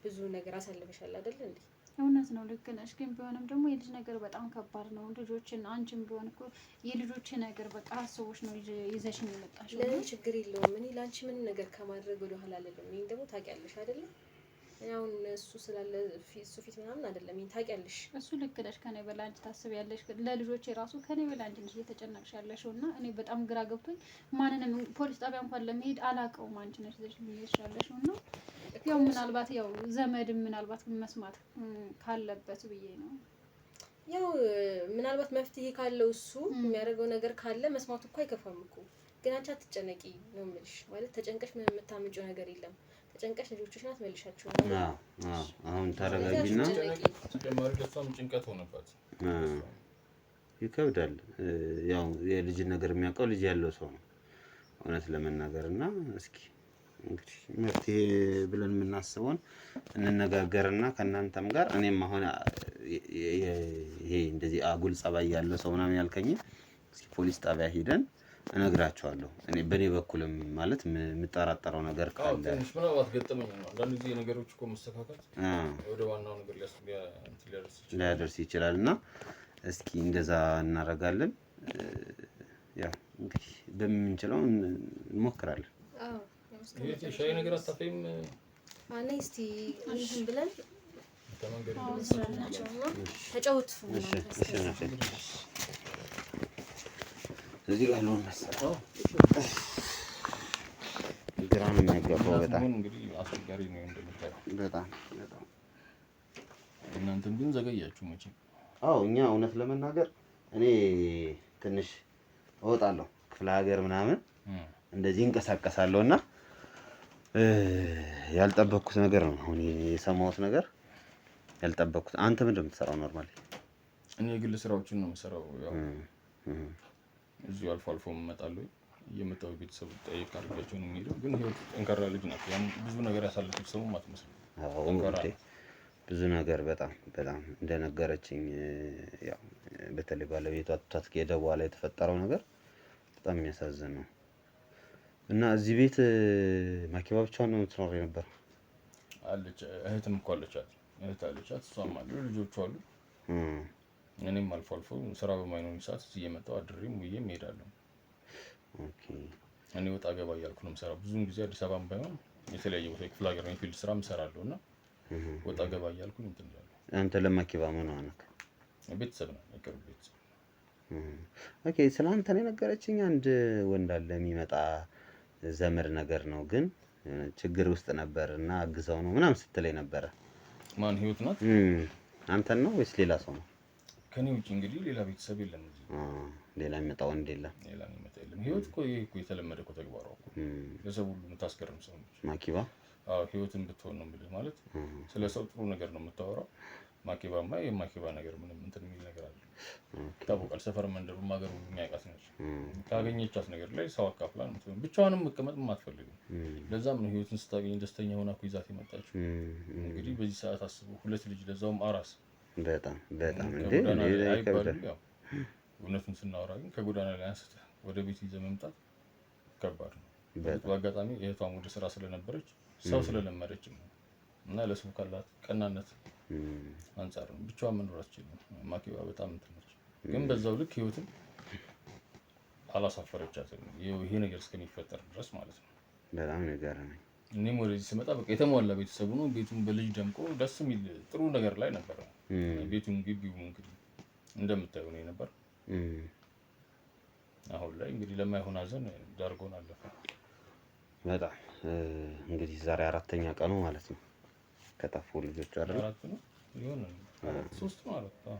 ብዙ ነገር አሳልፈሻል አይደል እንዴ? እውነት ነው ልክ ነሽ። ግን ቢሆንም ደግሞ የልጅ ነገር በጣም ከባድ ነው። ልጆችን አንቺም ቢሆን እኮ የልጆች ነገር በቃ አስቦሽ ነው ይዘሽኝ የመጣሽው። ለምን ችግር የለውም። እኔ ላንቺ ምንም ነገር ከማድረግ ወደ ኋላ አይደለም። ይሄን ደግሞ ታውቂያለሽ አይደል? አሁን እሱ ስላለ እሱ ፊት ምናምን አይደለም። ይሄን ታውቂያለሽ። እሱ ልክ ነሽ። ከኔ በላይ አንቺ ታስቢያለሽ። ለልጆቼ ራሱ ከኔ በላይ አንቺ ነሽ እየተጨነቅሽ ያለሽው እና እኔ በጣም ግራ ገብቶኝ ማንንም ፖሊስ ጣቢያ እንኳን ለመሄድ አላውቀውም። አንቺ ነሽ ይዘሽኝ ያለሽው እና ያው ምናልባት ያው ዘመድም ምናልባት መስማት ካለበት ብዬ ነው። ያው ምናልባት መፍትሄ ካለው እሱ የሚያደርገው ነገር ካለ መስማቱ እኮ አይከፋም እኮ። ግን አንቺ አትጨነቂ ነው የምልሽ። ማለት ተጨንቀሽ ምንም የምታምጪው ነገር የለም። ተጨንቀሽ ልጆችሽን አትመልሻቸው። አሁን ታረጋጊና ተጨማሪ ለሷም ጭንቀት ሆነባት። ይከብዳል። ያው የልጅ ነገር የሚያውቀው ልጅ ያለው ሰው ነው እውነት ለመናገር እና እስኪ እንግዲህ መፍትሄ ብለን የምናስበውን እንነጋገርና ከእናንተም ጋር እኔም አሁን ይሄ እንደዚህ አጉል ጸባይ ያለው ሰው ምናምን ያልከኝ እስኪ ፖሊስ ጣቢያ ሄደን እነግራቸዋለሁ። እኔ በኔ በኩልም ማለት የምጠራጠረው ነገር ካለ ምናልባት ገጠመኝ ነው። አንዳንድ ጊዜ ነገሮች እኮ መስተካከል ወደ ዋናው ነገር ሊያደርስ ይችላል እና እስኪ እንደዛ እናደርጋለን። ያው እንግዲህ በምንችለው እንሞክራለን። ሻይ ነገር አታፈይም? አኔ እስቲ እንትን ብለን ከመንገድ ተጫወቱ። እዚህ ጋር ነው መሰለኝ ግራ ነው ገባው። በጣም እንግዲህ አስቸጋሪ ነው እንደምታየው። በጣም እናንተም ግን ዘገያችሁ መቼም። አዎ እኛ እውነት ለመናገር እኔ ትንሽ እወጣለሁ ክፍለ ሀገር ምናምን እንደዚህ እንቀሳቀሳለሁ እና ያልጠበቅኩት ነገር ነው አሁን የሰማሁት ነገር ያልጠበቅኩት። አንተ ምንድን ነው የምትሰራው ኖርማሊ? እኔ የግል ስራዎችን ነው የምሰራው። ያው እዚሁ አልፎ አልፎ እመጣለሁ። እየመጣሁ ቤተሰብ ጠይቅ አድርጋቸው ነው የሚሄደው። ግን ህይወት ጠንካራ ልጅ ናት። ያም ብዙ ነገር ያሳለፈች ሰው አትመስልም። አዎ እንግዲህ ብዙ ነገር በጣም እንደነገረችኝ ያው በተለይ ባለቤቷ ትቷት ከሄደ በኋላ የተፈጠረው ነገር በጣም የሚያሳዝን ነው። እና እዚህ ቤት ማኪባ ብቻዋን ነው የምትኖር የነበረው? አለች እህትም እኮ አለቻት። እህት አለቻት፣ እሷም አሉ፣ ልጆቹ አሉ። እኔም አልፎ አልፎ ስራ በማይኖር ሰዓት እዚህ እየመጣሁ አድሬም ውዬም እሄዳለሁ። ኦኬ። እኔ ወጣ ገባ እያልኩ ነው የምሰራው። ብዙውን ጊዜ አዲስ አበባም ባይሆን የተለያየ ቦታ የክፍለ ሀገር የፊልድ ስራ እሰራለሁ እና ወጣ ገባ እያልኩኝ እንትን እላለሁ። አንተ ለማኪባ ምን ሆነክ? ቤተሰብ ነው፣ የቅርብ ቤተሰብ። ኦኬ። ስለ አንተ ነው የነገረችኝ። አንድ ወንድ አለ የሚመጣ ዘመድ ነገር ነው፣ ግን ችግር ውስጥ ነበር እና አግዘው ነው ምናምን ስትለኝ ነበረ። ማን? ህይወት ናት? አንተን ነው ወይስ ሌላ ሰው ነው? ከኔ ውጭ እንግዲህ ሌላ ቤተሰብ የለም እዚህ። ሌላ የሚመጣ ወንድ የለም? ሌላ የሚመጣ የለም። ህይወት እኮ ይሄ እኮ የተለመደ እኮ ተግባሯ እኮ ለሰው ሁሉ የምታስገርም ሰው ነች ማኪባ። አዎ ህይወትን ብትሆን ነው የምልህ። ማለት ስለ ሰው ጥሩ ነገር ነው የምታወራው። ማኪባማ የማኪባ ነገር ምንም እንትን የሚል ነገር አለ ይታወቃል። ሰፈር መንደሩም ሀገር ሁሉ የሚያውቃት ነች። ካገኘቻት ነገር ላይ ሰው አካፍላ ነው የምትሆን። ብቻዋንም መቀመጥ አትፈልግም። ለዛም ነው ህይወትን ስታገኝ ደስተኛ ሆና እኮ ይዛት የመጣችው። እንግዲህ በዚህ ሰዓት አስቡ፣ 2 ልጅ ለዛውም አራስ። በጣም እንዴ አይባልም። ያው እውነቱን ስናወራ ግን ከጎዳና ላይ አንስተህ ወደ ቤት ይዘህ መምጣት ከባድ ነው። በአጋጣሚ እህቷም ወደ ስራ ስለነበረች ሰው ስለለመደች ነው እና ለሰው ካላት ቀናነት አንጻር ነው። ብቻዋን መኖር አትችልም ማኪባ። በጣም እንትን ነች። ግን በዛው ልክ ህይወትን አላሳፈረቻትም ይሄ ነገር እስከሚፈጠር ድረስ ማለት ነው። በጣም ነገር ነው። እኔም ወደዚህ ስመጣ በቃ የተሟላ ቤተሰቡ ነው። ቤቱን በልጅ ደምቆ ደስ የሚል ጥሩ ነገር ላይ ነበር። ቤቱን ግቢው እንግዲህ እንደምታየው ነው ነበር። አሁን ላይ እንግዲህ ለማይሆን ሀዘን ዳርጎን አለፈ። በጣም እንግዲህ ዛሬ 4ኛ ቀኑ ማለት ነው ከጠፉ ልጆች አይደል? 4 ነው ይሆን 3 ማለት ነው።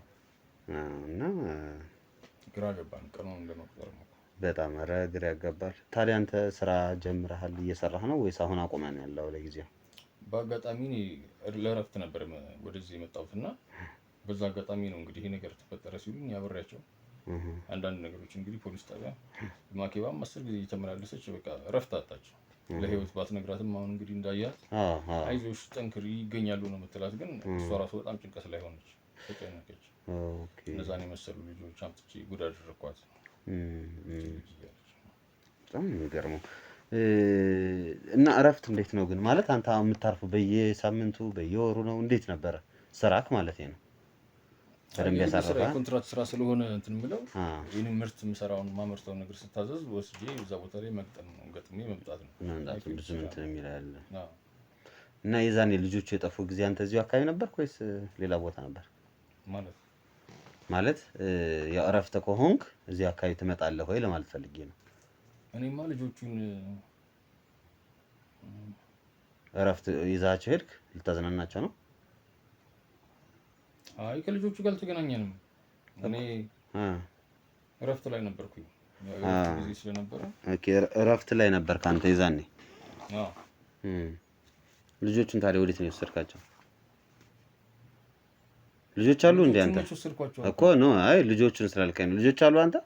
እና ግራ ገባን ቀኑን ለመቁጠር ነው። በጣም ግራ ያጋባል። ታዲያ አንተ ስራ ጀምረሃል? እየሰራህ ነው ወይስ አሁን አቁመህ ነው ያለው ለጊዜው? በአጋጣሚ ለእረፍት ነበር ወደዚህ የመጣሁት እና በዛ አጋጣሚ ነው እንግዲህ ይሄ ነገር ተፈጠረ ሲሉኝ አብሬያቸው አንዳንድ ነገሮች እንግዲህ ፖሊስ ጣቢያ ማኪባም 10 ጊዜ እየተመላለሰች በቃ እረፍት አጣች። ለህይወት ባትነግራትም አሁን እንግዲህ እንዳያት አይዞሽ ጠንክሪ ይገኛሉ ነው የምትላት። ግን እሷ ራሱ በጣም ጭንቀት ላይ ሆነች፣ ተጨነቀች። እነዛን የመሰሉ ልጆች አምጥቼ ጉድ አደረኳት። በጣም የሚገርመው እና እረፍት እንዴት ነው ግን? ማለት አንተ የምታርፈው በየሳምንቱ በየወሩ ነው? እንዴት ነበረ ስራክ ማለት ነው? በደንብ ያሳርፋል። ኮንትራክት ስራ ስለሆነ እንትን የምለው ይሄን ምርት የምሰራውን ማመርተውን ነገር ስታዘዝ ወስጄ እዛ ቦታ ላይ መግጠም ነው፣ ገጥሜ መምጣት ነው። ብዙ እንትን የሚላል እና የዛኔ ልጆቹ የጠፉ ጊዜ አንተ እዚሁ አካባቢ ነበርክ ወይስ ሌላ ቦታ ነበር? ማለት ያው እረፍት ከሆንክ እዚህ አካባቢ ትመጣለህ ወይ ለማለት ፈልጌ ነው። እኔማ ልጆቹን እረፍት ይዛቸው ሄድክ ልታዝናናቸው ነው? አይ ከልጆቹ ጋር አልተገናኘንም። እኔ እረፍት ላይ ነበርኩኝ ጊዜ ስለነበረ። ኦኬ እረፍት ላይ ነበርክ አንተ የዛኔ? አዎ። ልጆቹን ታዲያ ወዴት ነው የወሰድካቸው? ልጆች አሉ እንዴ አንተ? እኮ ነው። አይ ልጆቹን ስላልከኝ ነው። ልጆች አሉ አንተ?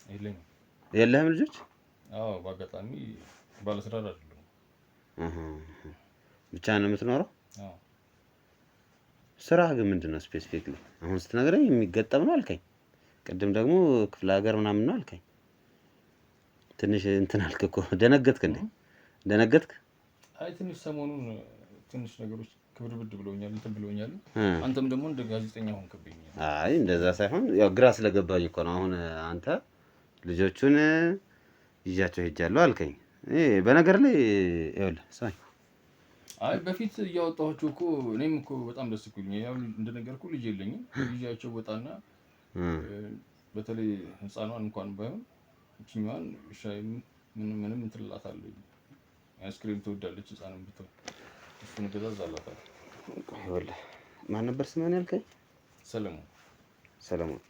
የለኝም። የለህም ልጆች? አዎ በአጋጣሚ ባለትዳር አይደለሁም። ብቻ ነው የምትኖረው? አዎ። ስራህ ግን ምንድነው ስፔሲፊክሊ? አሁን ስትነግረኝ የሚገጠም ነው አልከኝ። ቅድም ደግሞ ክፍለ ሀገር ምናምን ነው አልከኝ። ትንሽ እንትን አልክ እኮ። ደነገጥክ እንዴ? ደነገጥክ? አይ ትንሽ ሰሞኑን ትንሽ ነገሮች ክብርብድ ብለውኛል፣ እንትን ብለውኛል። አንተም ደግሞ እንደ ጋዜጠኛ ሆንክብኝ። አይ እንደዛ ሳይሆን ያው ግራ ስለገባኝ እኮ ነው። አሁን አንተ ልጆቹን ይዣቸው ሄጃለሁ አልከኝ። በነገር ላይ ይኸውልህ ሰው አይ በፊት እያወጣኋቸው እኮ እኔም እኮ በጣም ደስ ይኩኝ። ያው እንደነገርኩ ልጅ የለኝም። ልጃቸው ወጣና በተለይ ህፃኗን እንኳን ባይሆን እቺኛዋን ሻይ ምንም እንትላታለሁ አይስክሪም ትወዳለች ህፃንም ብትሆን እሱን ገዛዛላታል። ይኸውልህ ማን ነበር ስምህን ያልከኝ? ሰለሞን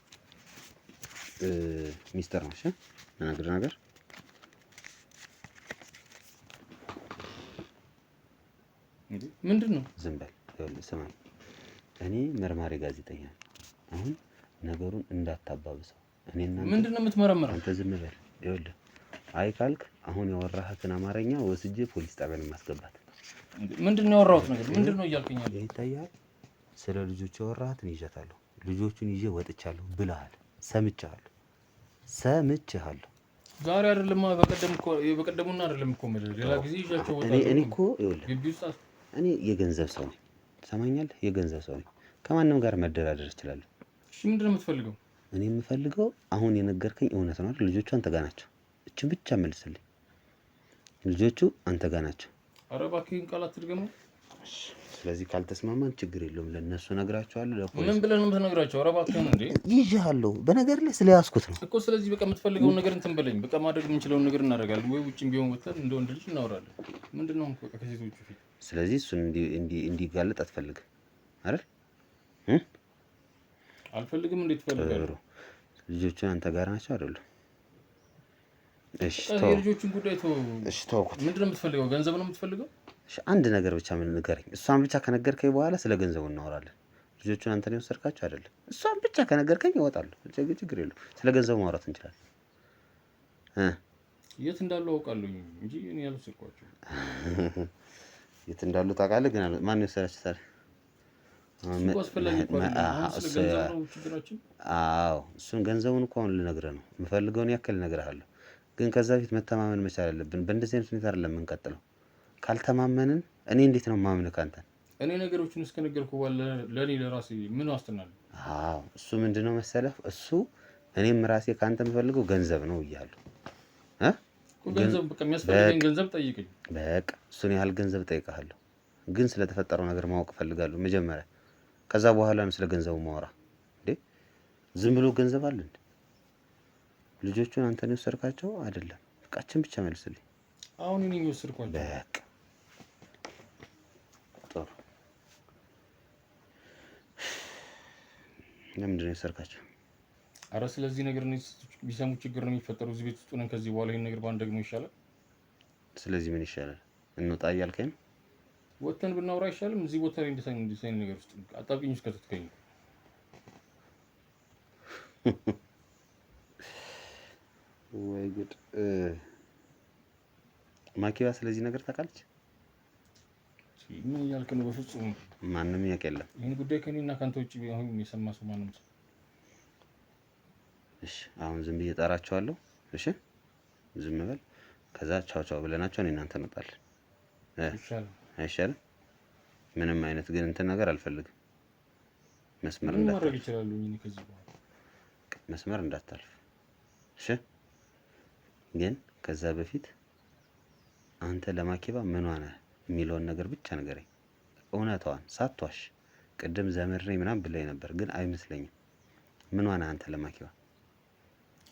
ሚስተር ነው። እሺ ነገር ምንድን ነው? ዝም በል። ይኸውልህ ስማኝ፣ እኔ መርማሪ ጋዜጠኛ አሁን ነገሩን እንዳታባብሰው። ምንድን ነው የምትመረምረው? አንተ ዝም በል። ይኸውልህ አይ ካልክ አሁን ያወራሃትን አማርኛ ወስጄ ፖሊስ ጣቢያ ነው ማስገባት። ምንድን ነው ያወራሁት ነገር? ምንድን ነው እያልከኝ ያለው? ይታያል። ስለ ልጆቹ ያወራሃትን ይዣታለሁ፣ ልጆቹን ይዤ ወጥቻለሁ ብለሃል። ሰምቻለሁ። ዛሬ አይደለም በቀደሙና አይደለም እኮ ሌላ ጊዜ ይዣቸው ወጣለሁ። እኔ እኮ ይኸውልህ እኔ የገንዘብ ሰው ነኝ። ሰማኛለህ? የገንዘብ ሰው ነኝ። ከማንም ጋር መደራደር እችላለሁ። እሺ ምንድን ነው የምትፈልገው? እኔ የምፈልገው አሁን የነገርከኝ እውነት ነው አይደል? ልጆቹ አንተ ጋር ናቸው። እችን ብቻ መልስልኝ። ልጆቹ አንተ ጋር ናቸው። ኧረ እባክህን ቃላት ትድገመው። ስለዚህ ካልተስማማን ችግር የለውም። ለእነሱ እነግራቸዋለሁ። ለፖሊስ ምን ብለህ ነው የምትነግራቸው? ኧረ እባክህን እንዴ ይዤሃለሁ። በነገር ላይ ስለያዝኩት ነው እኮ። ስለዚህ በቃ የምትፈልገውን ነገር እንትን በለኝ። በቃ ማድረግ የምንችለውን ነገር እናደርጋለን፣ ወይ ውጭም ቢሆን ወጥተን እንደ ወንድ ልጅ እናወራለን። ምንድን ነው በቃ ከሴቶቹ ፊት። ስለዚህ እሱን እንዲጋለጥ አትፈልግም አይደል? አልፈልግም። እንዴት ትፈልጋለህ? ልጆቹን አንተ ጋር ናቸው አይደሉም? እሺ የልጆቹን ጉዳይ ተወው። እሺ ተውኩት። ምንድን ነው የምትፈልገው? ገንዘብ ነው የምትፈልገው? እሺ አንድ ነገር ብቻ ምን ንገረኝ። እሷን ብቻ ከነገርከኝ በኋላ ስለ ገንዘቡ እናወራለን። ልጆቹን አንተ ነው የወሰድካቸው አይደለም? እሷን ብቻ ከነገርከኝ እወጣለሁ። ችግር የለውም። ስለ ገንዘቡ ማውራት እንችላለን። የት እንዳሉ አውቃለሁ እንጂ እኔ ያልወሰድኳቸው። የት እንዳሉ ታውቃለህ? ግን ማን ነው የወሰዳቸው ታዲያ? አዎ እሱን ገንዘቡን እኮ አሁን ልነግርህ ነው። የምፈልገውን ያክል እነግርሃለሁ። ግን ከዛ በፊት መተማመን መቻል አለብን። በእንደዚህ አይነት ሁኔታ አይደለም የምንቀጥለው። ካልተማመንን እኔ እንዴት ነው ማምንህ አንተን? እኔ ነገሮችን እስከነገርኩ በኋላ ለእኔ ለራሴ ምን ዋስትና አለ? አዎ እሱ ምንድነው መሰለህ፣ እሱ እኔም ራሴ ከአንተ የምፈልገው ገንዘብ ነው እያለሁ ገንዘብ በቃ የሚያስፈልገኝ ገንዘብ ጠይቀኝ። በቃ እሱን ያህል ገንዘብ ጠይቀሃለሁ። ግን ስለተፈጠረው ነገር ማወቅ እፈልጋለሁ መጀመሪያ። ከዛ በኋላ ነው ስለ ገንዘቡ ማወራ። እንዴ ዝም ብሎ ገንዘብ አለ እንዴ? ልጆቹን አንተ ነው የወሰድካቸው አይደለም? በቃችን ብቻ መልስልኝ። አሁን እኔ የወሰድኳቸው። በቃ ጥሩ። ለምንድን ነው የወሰድካቸው? አረ ስለዚህ ነገር ነው ቢሰሙ ችግር ነው የሚፈጠረው እዚህ ቤት ውስጥ ነን። ከዚህ በኋላ ይሄን ነገር ባንድ ደግሞ ይሻላል። ስለዚህ ምን ይሻላል? እንውጣ እያልከኝ ነው? ወተን ብናወራ አይሻልም? እዚህ ቦታ ላይ እንዲሳይን ነገር ውስጥ አጣብቂኝ ውስጥ ከተትከኝ። ወይ ጉድ። ማኪባ ስለዚህ ነገር ታውቃለች? ምን እያልክ ነው? በፍጹም ማንም ያውቅ የለም። ይሄን ጉዳይ ከኔና ካንተ ውጪ አሁን የሰማ ሰው ማንም ሰው። እሺ አሁን ዝም ብዬ እጠራቸዋለሁ። እሺ ዝም በል። ከዛ ቻው ቻው ብለናቸው እኔ እናንተ እንወጣለን። አይሻልም? ምንም አይነት ግን እንትን ነገር አልፈልግም። መስመር እንዳታልፍ መስመር እንዳታልፍ። እሺ ግን ከዛ በፊት አንተ ለማኪባ ምን ሆነ የሚለውን ነገር ብቻ ንገረኝ። እውነታዋን ሳትዋሽ። ቅድም ዘመድ ነኝ ምናምን ብለኝ ነበር፣ ግን አይመስለኝም። ምን ሆነ አንተ ለማኪባ?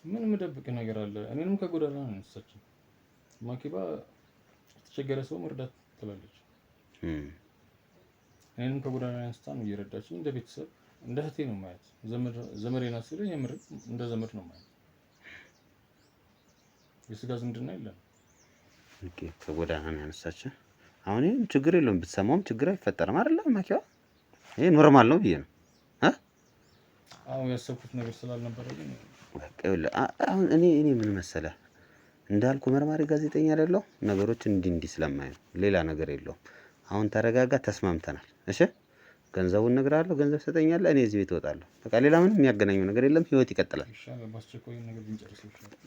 ምን የምደብቅ ነገር አለ? እኔንም ከጎዳና ነው ያነሳችኝ። ማኪባ የተቸገረ ሰው መርዳት ትላለች። እኔንም ከጎዳና አንስታ ነው እየረዳችኝ። እንደ ቤተሰብ እንደ እህቴ ነው ማየት። ዘመዴ ናት ሲለኝ የምር እንደ ዘመድ ነው ማየት። የስጋ ዝምድና የለም። ኦኬ ከጎዳና ነው ያነሳችኝ። አሁን ይሄን ችግር የለውም፣ ብትሰማውም ችግር አይፈጠርም አይደል? ማኪባ ይሄ ኖርማል ነው ብዬ ነው። አዎ ያሰብኩት ነገር ስላልነበረ ግን በቃ ይኸውልህ አሁን እኔ ምን መሰለህ እንዳልኩ መርማሪ ጋዜጠኛ አይደለሁ። ነገሮች እንዲህ ስለማይ ነው፣ ሌላ ነገር የለውም። አሁን ተረጋጋ፣ ተስማምተናል። እሺ ገንዘቡን እነግርሃለሁ፣ ገንዘብ ሰጠኛለህ፣ እኔ እዚህ ቤት እወጣለሁ። በቃ ሌላ ምንም የሚያገናኘው ነገር የለም። ህይወት ይቀጥላል።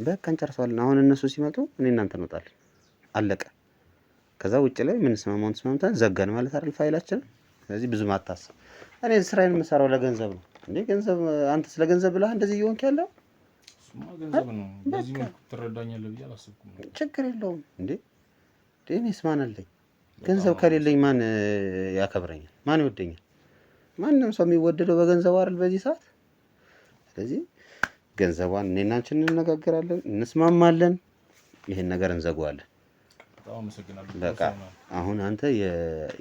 በቃ እንጨርሰዋለን። አሁን እነሱ ሲመጡ እኔ እናንተ እንወጣለን። አለቀ። ከዛ ውጭ ላይ ምን ስማማውን ተስማምተን ዘጋን ማለት አይደል ፋይላችን። ስለዚህ ብዙም አታስብ። እኔ ስራዬን የምሰራው ለገንዘብ ነው እንዴ? ገንዘብ አንተ ስለ ገንዘብ ብለህ እንደዚህ እየሆንክ ያለው ገንዘብ ነው። በዚህ መልኩ ትረዳኛለህ ብዬ አላሰብኩም። ችግር የለውም እንዴ እኔስ ማን አለኝ? ገንዘብ ከሌለኝ ማን ያከብረኛል? ማን ይወደኛል? ማንም ሰው የሚወደደው በገንዘብ አይደል በዚህ ሰዓት። ስለዚህ ገንዘቧን እኔና አንቺ እንነጋገራለን፣ እንስማማለን፣ ይሄን ነገር እንዘጋዋለን። በጣም አመሰግናለሁ። በቃ አሁን አንተ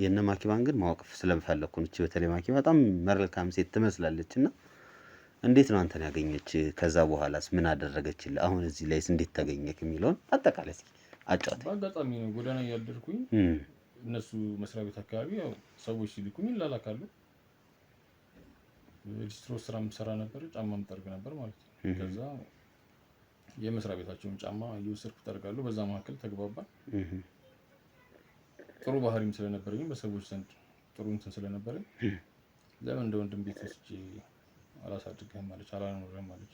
የነ ማኪባን ግን ማወቅ ስለምፈለኩ ነው። እቺ በተለይ ማኪባ በጣም መልካም ሴት ትመስላለች እና እንዴት ነው አንተን ያገኘች? ከዛ በኋላስ ምን አደረገችልህ? አሁን እዚህ ላይስ እንዴት ተገኘክ የሚለውን አጠቃላይ እስኪ አጫውተኝ። በአጋጣሚ ነው ጎዳና እያደርኩኝ እነሱ መስሪያ ቤት አካባቢ ያው ሰዎች ሲልኩኝ ይላላካሉ። ዲስትሮ ስራ የምሰራ ነበር፣ ጫማ ምጠርግ ነበር ማለት ነው። ከዛ የመስሪያ ቤታቸውን ጫማ እየወሰድኩ ጠርጋለሁ። በዛ መካከል ተግባባን። ጥሩ ባህሪም ስለነበረኝ በሰዎች ዘንድ ጥሩ እንትን ስለነበረኝ ለምን እንደ ወንድም ቤት ወስጄ አላሳድግህም ማለች፣ አላኖርህም ማለች።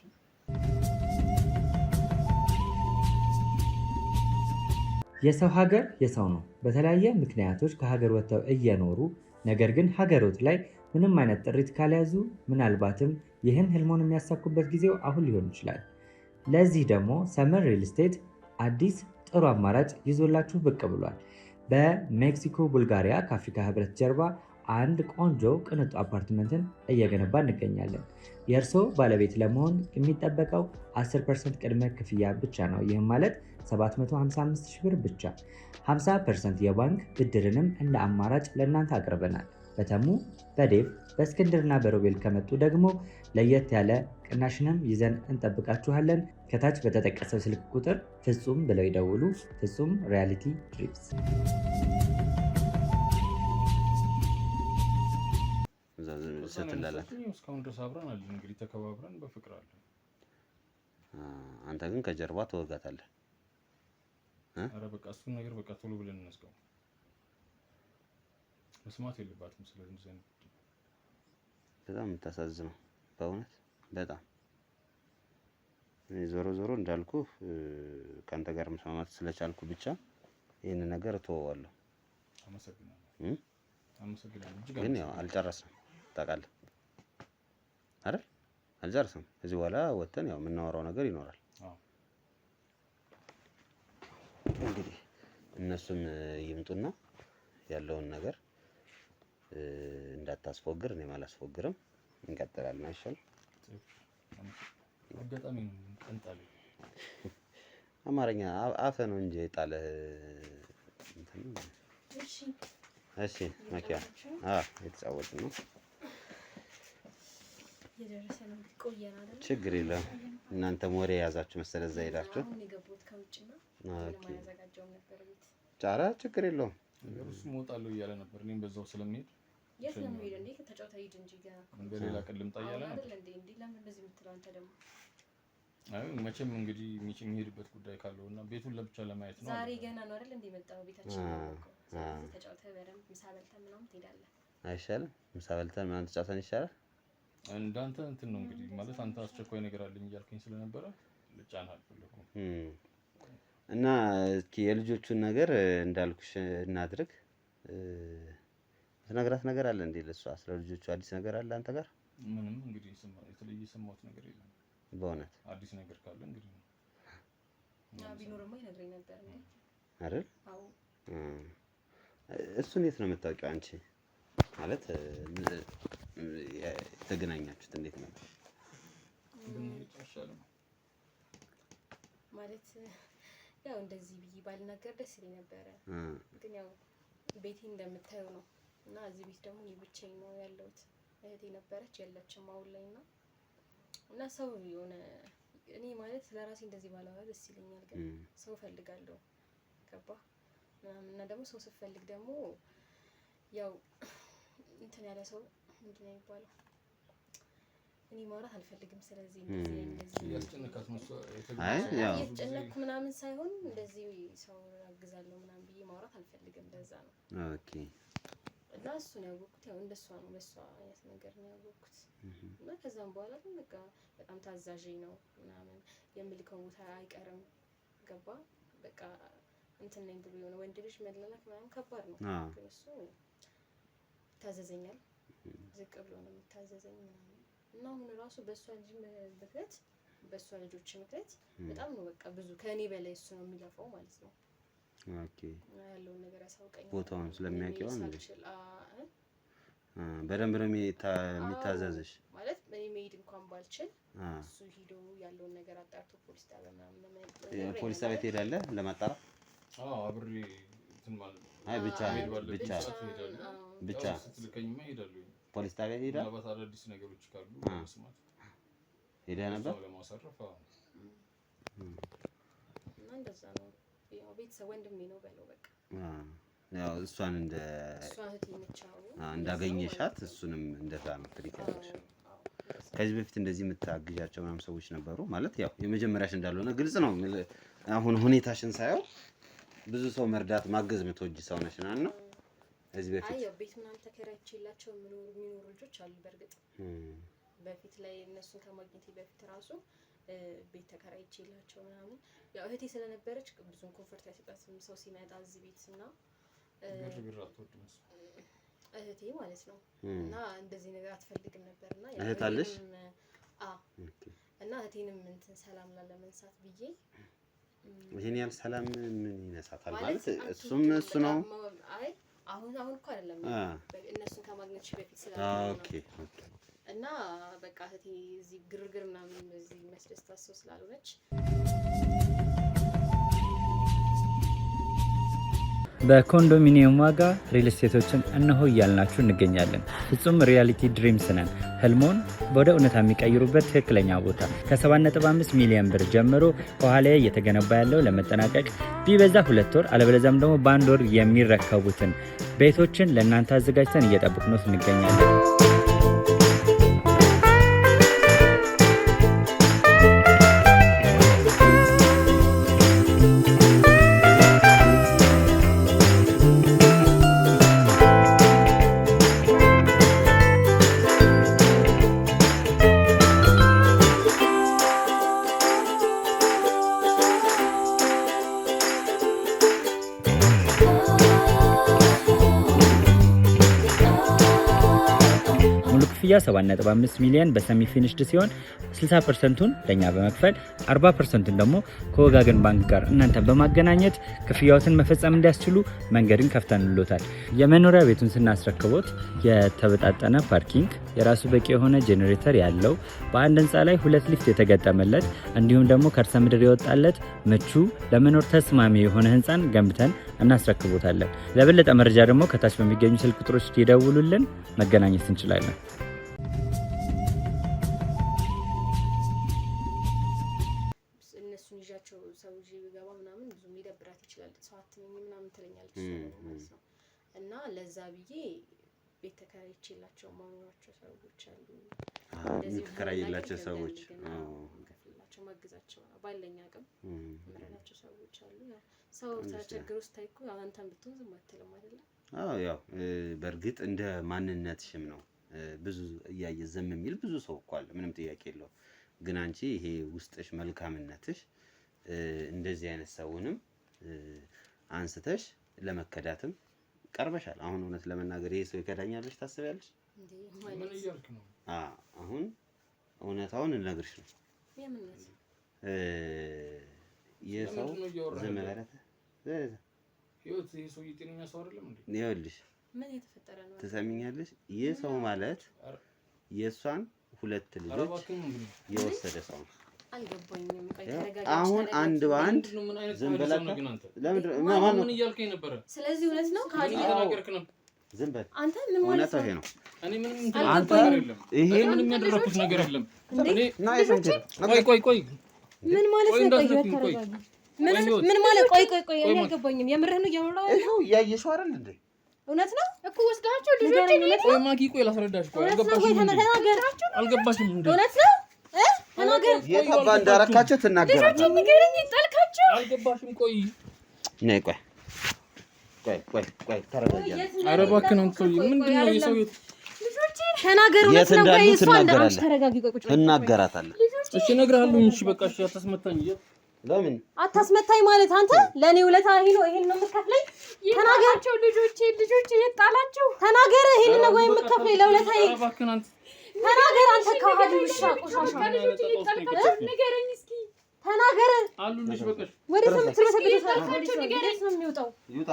የሰው ሀገር የሰው ነው። በተለያየ ምክንያቶች ከሀገር ወጥተው እየኖሩ ነገር ግን ሀገሮት ላይ ምንም አይነት ጥሪት ካልያዙ ምናልባትም ይህን ህልሞን የሚያሳኩበት ጊዜው አሁን ሊሆን ይችላል። ለዚህ ደግሞ ሰመር ሪል ስቴት አዲስ ጥሩ አማራጭ ይዞላችሁ ብቅ ብሏል። በሜክሲኮ ቡልጋሪያ ከአፍሪካ ህብረት ጀርባ አንድ ቆንጆ ቅንጡ አፓርትመንትን እየገነባ እንገኛለን። የእርስዎ ባለቤት ለመሆን የሚጠበቀው 10% ቅድመ ክፍያ ብቻ ነው። ይህም ማለት 755,000 ብር ብቻ። 50% የባንክ ብድርንም እንደ አማራጭ ለእናንተ አቅርበናል። በተሙ በዴቭ በእስክንድርና በሮቤል ከመጡ ደግሞ ለየት ያለ ቅናሽንም ይዘን እንጠብቃችኋለን። ከታች በተጠቀሰው ስልክ ቁጥር ፍጹም ብለው ይደውሉ። ፍጹም ሪያሊቲ ትሪፕስ። እስካሁን ድረስ አብረን አለን። እንግዲህ ተከባብረን በፍቅር አለን። አንተ ግን ከጀርባ ትወጋታለህ። ኧረ በቃ እሱን ነገር በቃ ቶሎ ብለን እንስቀው። መስማት የለባትም ስለዚህ ዘንድ በጣም የምታሳዝነው በእውነት በጣም ዞሮ ዞሮ እንዳልኩ ካንተ ጋር መስማማት ስለቻልኩ ብቻ ይሄን ነገር እተወዋለሁ። አመሰግናለሁ። ግን ያው አልጨረስንም ታውቃለህ አይደል? አልጨረስንም። ከዚህ በኋላ ወተን ያው የምናወራው ነገር ይኖራል። እንግዲህ እነሱም ይምጡና ያለውን ነገር እንዳታስፎግር እኔም አላስፎግርም። እንቀጥላለን አይሻል? አጋጣሚ ነው እንጣለ አማርኛ አፈ ነው እንጂ ጣለህ እንትን። እሺ ማኪያ የተጫወትን ነው። የደረሰ ነው ቆየና አይደል? ችግር የለም። እናንተም ወሬ የያዛችሁ መሰለ እዛ ሄዳችሁ። አሁን የገቡት ከውጭና ኦኬ ያዘጋጀው ነበር ቤት ጫራ ችግር የለውም። እሱ ሞጣለው እያለ ነበር። እኔም በዛው ስለሚሄድ የት ነው የሚሄድ እንዴ? ከተጫውታ ሂድ እንጂ ገና በሌላ ቀን ልምጣ እያለ ነው አይደል እንዴ? እንዴ ለምን እንደዚህ የምትለው አንተ ደግሞ? አይ መቼም እንግዲህ የሚሄድበት ጉዳይ ካለው እና ቤቱን ለብቻ ለማየት ነው። ዛሬ ገና ነው አይደል እንዴ መጣው ቤታችን ነው። ስለዚህ ተጫውተህ በደንብ ምሳ በልተን ምናምን ትሄዳለህ። አይሻልም? ምሳ በልተን ምናምን ተጫውተን ይሻላል። እንዳንተ እንትን ነው እንግዲህ ማለት አንተ አስቸኳይ ነገር አለኝ እያልከኝ ስለነበረ ልጫና አልፈለኩም። እና እስኪ የልጆቹን ነገር እንዳልኩሽ እናድርግ። ትነግራት ነገር አለ እንዴ? ለሷ ስለ ልጆቹ አዲስ ነገር አለ አንተ ጋር? ምንም እንግዲህ የተለየ ሰማሁት ነገር የለም። በእውነት አዲስ ነገር ካለ እንግዲህ ቢኖርማ ይነግረኝ ነበር እንዴ አይደል? አዎ። እሱን የት ነው የምታውቂው አንቺ? ማለት የተገናኛችሁት እንዴት ነው? ማለት ያው እንደዚህ ብዬ ባልናገር ደስ ይለኝ ነበረ። ግን ያው ቤቴ እንደምታየው ነው እና እዚህ ቤት ደግሞ እኔ ብቻዬን ነው ያለሁት። እህቴ ነበረች የለችም አሁን ላይ እና ሰው የሆነ እኔ ማለት ለራሴ እንደዚህ ባላወራ ደስ ይለኛል። ግን ሰው ፈልጋለሁ ገባ ምናምን እና ደግሞ ሰው ስትፈልግ ደግሞ ያው እንትን ያለ ሰው ምንድን ነው የሚባለው? እኔ ማውራት አልፈልግም። ስለዚህ እንደዚህ ያስጨነቃት ነው ያስጨነቅኩ ምናምን ሳይሆን እንደዚህ ሰው አግዛለሁ ምናምን ብዬ ማውራት አልፈልግም። ለዛ ነው ኦኬ። እና እሱን ያወቅኩት ያው እንደሷ ነው በሷ አይነት ነገር ነው ያወቅኩት። እና ከዛም በኋላ ግን በቃ በጣም ታዛዥ ነው ምናምን የምልከው ቦታ አይቀርም ገባ በቃ እንትን ነኝ ብሎ የሆነ ወንድ ልጅ መላላክ ምናምን ከባድ ነው። ግን እሱ ታዘዘኛል ዝቅ ብሎ ነው የሚታዘዘኝ ምናምን እና አሁን ራሱ በእሷ ልጅ ምክንያት በእሷ ልጆች ምክንያት በጣም ነው በቃ ብዙ ከእኔ በላይ እሱ ነው የሚለፋው ማለት ነው። ኦኬ ያለውን ነገር ያሳውቀኛል። ቦታውን ስለሚያውቀው እንዴ? በደንብ ነው የሚታዘዝሽ ማለት እኔ መሄድ እንኳን ባልችል እሱ ሂዶ ያለውን ነገር አጣርቶ ፖሊስ ጣቢያ ምናምን ፖሊስ ጣቢያ ትሄዳለህ ለማጣራት? አብሬ እንትን ማለት ነው። አይ ብቻ ስትልከኝማ እሄዳለሁ። ፖሊስ ጣቢያ ሄዳ ምናልባት አዳዲስ ነገሮች ካሉ መስማት ሄዳ ነበር ለማሳረፍ። እና እንደዛ ነው ያው ቤተሰብ ወንድሜ ነው በለው በቃ። ያው እሷን እንዳገኘሻት እሱንም እንደዛ ነው ትሪክ ያለሽ። ከዚህ በፊት እንደዚህ የምታግዣቸው ምናምን ሰዎች ነበሩ ማለት ያው የመጀመሪያሽ እንዳልሆነ ግልጽ ነው። አሁን ሁኔታሽን ሳየው ብዙ ሰው መርዳት ማገዝ የምትወጂ ሰው ነሽ እና ነው። ከዚህ በፊት አይ ቤት ምናምን ተከራይቼላቸው የሚኖሩ ልጆች አሉ። በርግጥ በፊት ላይ እነሱን ከማግኘቴ በፊት ራሱ ቤት ተከራይቼላቸው ምናምን ያው እህቴ ስለነበረች ብዙም ኮንፈርት አይሰጣትም ሰው ሲመጣ እዚህ ቤትና እህቴ ማለት ነው። እና እንደዚህ ነገር አትፈልግም ነበርና ያው እህት አለሽ? እና እህቴንም እንትን ሰላም ላለመንሳት ብዬ ይሄን ያህል ሰላም ምን ይነሳታል ማለት እሱም እሱ ነው። አይ አሁን እኮ አይደለም እነሱን ከማግኘትሽ በፊት ኦኬ እና በቃ እህቴ እዚህ ግርግር ምናምን እዚህ መስደስታት ሰው ስላልሆነች በኮንዶሚኒየም ዋጋ ሪል ስቴቶችን እነሆ እያልናችሁ እንገኛለን። ፍጹም ሪያሊቲ ድሪምስ ነን። ህልሞን ወደ እውነታ የሚቀይሩበት ትክክለኛ ቦታ ከ7.5 ሚሊዮን ብር ጀምሮ ከኋላ እየተገነባ ያለው ለመጠናቀቅ ቢበዛ 2 ወር አለበለዚያም ደግሞ በ1 ወር የሚረከቡትን ቤቶችን ለእናንተ አዘጋጅተን እየጠበቅነው እንገኛለን። ክፍያ 7.5 ሚሊዮን በሰሚ ፊኒሽድ ሲሆን 60%ቱን ለኛ በመክፈል 40%ቱን ደግሞ ከወጋገን ባንክ ጋር እናንተ በማገናኘት ክፍያዎትን መፈጸም እንዲያስችሉ መንገድን ከፍተንልዎታል። የመኖሪያ ቤቱን ስናስረክቦት የተበጣጠነ ፓርኪንግ፣ የራሱ በቂ የሆነ ጄኔሬተር ያለው በአንድ ህንፃ ላይ 2 ሊፍት የተገጠመለት እንዲሁም ደግሞ ከርሰ ምድር የወጣለት ምቹ ለመኖር ተስማሚ የሆነ ህንፃን ገንብተን እናስረክቦታለን። ለበለጠ መረጃ ደግሞ ከታች በሚገኙ ስልክ ቁጥሮች ይደውሉልን፣ መገናኘት እንችላለን። እነሱን ይዣቸው ሰው ይዤ ብገባ ምናምን ብዙ ሊደብራት ይችላል። ሰው አትመኝ ምናምን ትለኛለች ማለት ነው። እና ለዛ ብዬ ቤት ተከራይቼላቸው ማኖራቸው ሰዎች አሉ። እንደዚህ ተከራይላቸው ሰዎች ከፍላቸው ማግዛቸው ባለኝ አቅም ምረዳቸው ሰዎች አሉ። ያው ሰው ተቸግሮ ስታይኩ አንተም ብትሆን ዝም አትልም አይደል? ያው በእርግጥ እንደ ማንነትሽም ነው። ብዙ እያየ ዝም የሚል ብዙ ሰው እኮ አለ፣ ምንም ጥያቄ የለው። ግን አንቺ ይሄ ውስጥሽ መልካምነትሽ እንደዚህ አይነት ሰውንም አንስተሽ ለመከዳትም ቀርበሻል። አሁን እውነት ለመናገር ይሄ ሰው ይከዳኛልሽ ታስቢያለሽ? ምን እያልክ ነው? አሁን እውነታውን እንነግርሽ ነው። የምንነት የሰው ዝም ማለት ህይወት ይሄ ሰው የጤነኛ ሰው አይደለም እንዴ? ይኸውልሽ ምን የተፈጠረ ነው ትሰሚኛለሽ? ይህ ሰው ማለት የሷን 2 ልጆች የወሰደ ሰው ነው። አልገባኝም። አሁን አንድ ባንድ ዝም ብለህ ምን እያልከኝ ነበር? ስለዚህ እውነት ነው ካዲ ተናገርክ ነው። ዝም በል አንተ ምን ማለት ነው? ይሄ ነው። እኔ ምንም አይደለም። ይሄ ምንም ያደረኩት ነገር የለም። እኔ ቆይ ምን ማለት ነው? ምን ማለት ቆይ እኔ አልገባኝም። የምርህ ነው እያወራሁ ይሄው እያየሽው አይደል እንዴ? እውነት ነው እኮ ወስዳችሁ ልጆች ነው። ቆይ ማኪ ቆይ ላስረዳሽ። ቆይ አልገባሽም እንዴ? እውነት ነው ተናገር። የታባ እንዳረካቸው ትናገራለህ። ልጆች ንገረኝ ጣልካቸው። አልገባሽም? ቆይ ነይ ቆይ ተረጋጋ። ኧረ እባክህ ነው ሰውዬ። ምንድን ነው የሰው ልጆች ተናገር። እውነት ነው ወይ እሷ እንዳንቺ ተረጋጊ። ቆይ ቁጭ እናገራታለህ። እሺ እነግርሃለሁ። እሺ በቃ እሺ አታስመታኝ። ለምን አታስመታኝ ማለት አንተ ለኔ ውለታ ይሄን ነው የምትከፍለኝ? ተናገራቸው። ልጆቼ የጣላቸው ተናገር። ይሄን ነው ወይ የምትከፍለኝ ለውለታ? ተናገር አንተ ካሃዲ ውሻ ቆሻሻ። ንገረኝ እስኪ ተናገር። አሉልሽ በቃሽ። ወደ ሰምትረሰብልሽ ንገረኝ። ነው የሚወጣው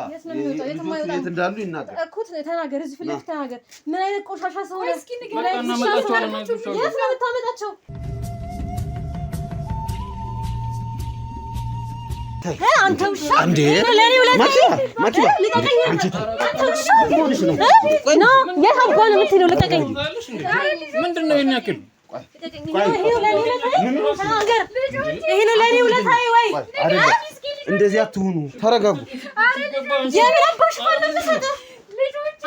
የት ነው የሚወጣው? የት እንዳሉ ይናገር እኮ ተናገር። እዚህ ፊት ለፊት ተናገር። ምን አይነት ቆሻሻ ሰው ነው? እስኪ ንገረኝ። የት ነው የምታመጣቸው? አንተ ውሻ እንዴ ለኔ ማኪባ ልቀቀኝ አንቺ አንተ ውሻ ሆነሽ ነው ና የታባ ነው የምትለው ልቀቀኝ ምንድነው ይሄን ያክል ይሄ ነው ለኔ ውለታዬ ወይ አይደለም እንደዚህ አትሁኑ ተረጋጉ የምራባሽ ፈለሰተ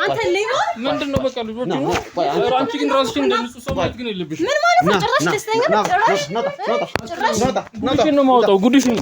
አንተ ሌባ ምንድነው በቃ ልጆች ነው አንቺ ግን ራስሽ እንደንጹህ ሰው ማለት ግን የለብሽ ምን ማለት ነው ጭራሽ ደስተኛ ጭራሽ ናታ ጉድሽን ነው የማወጣው ጉድሽን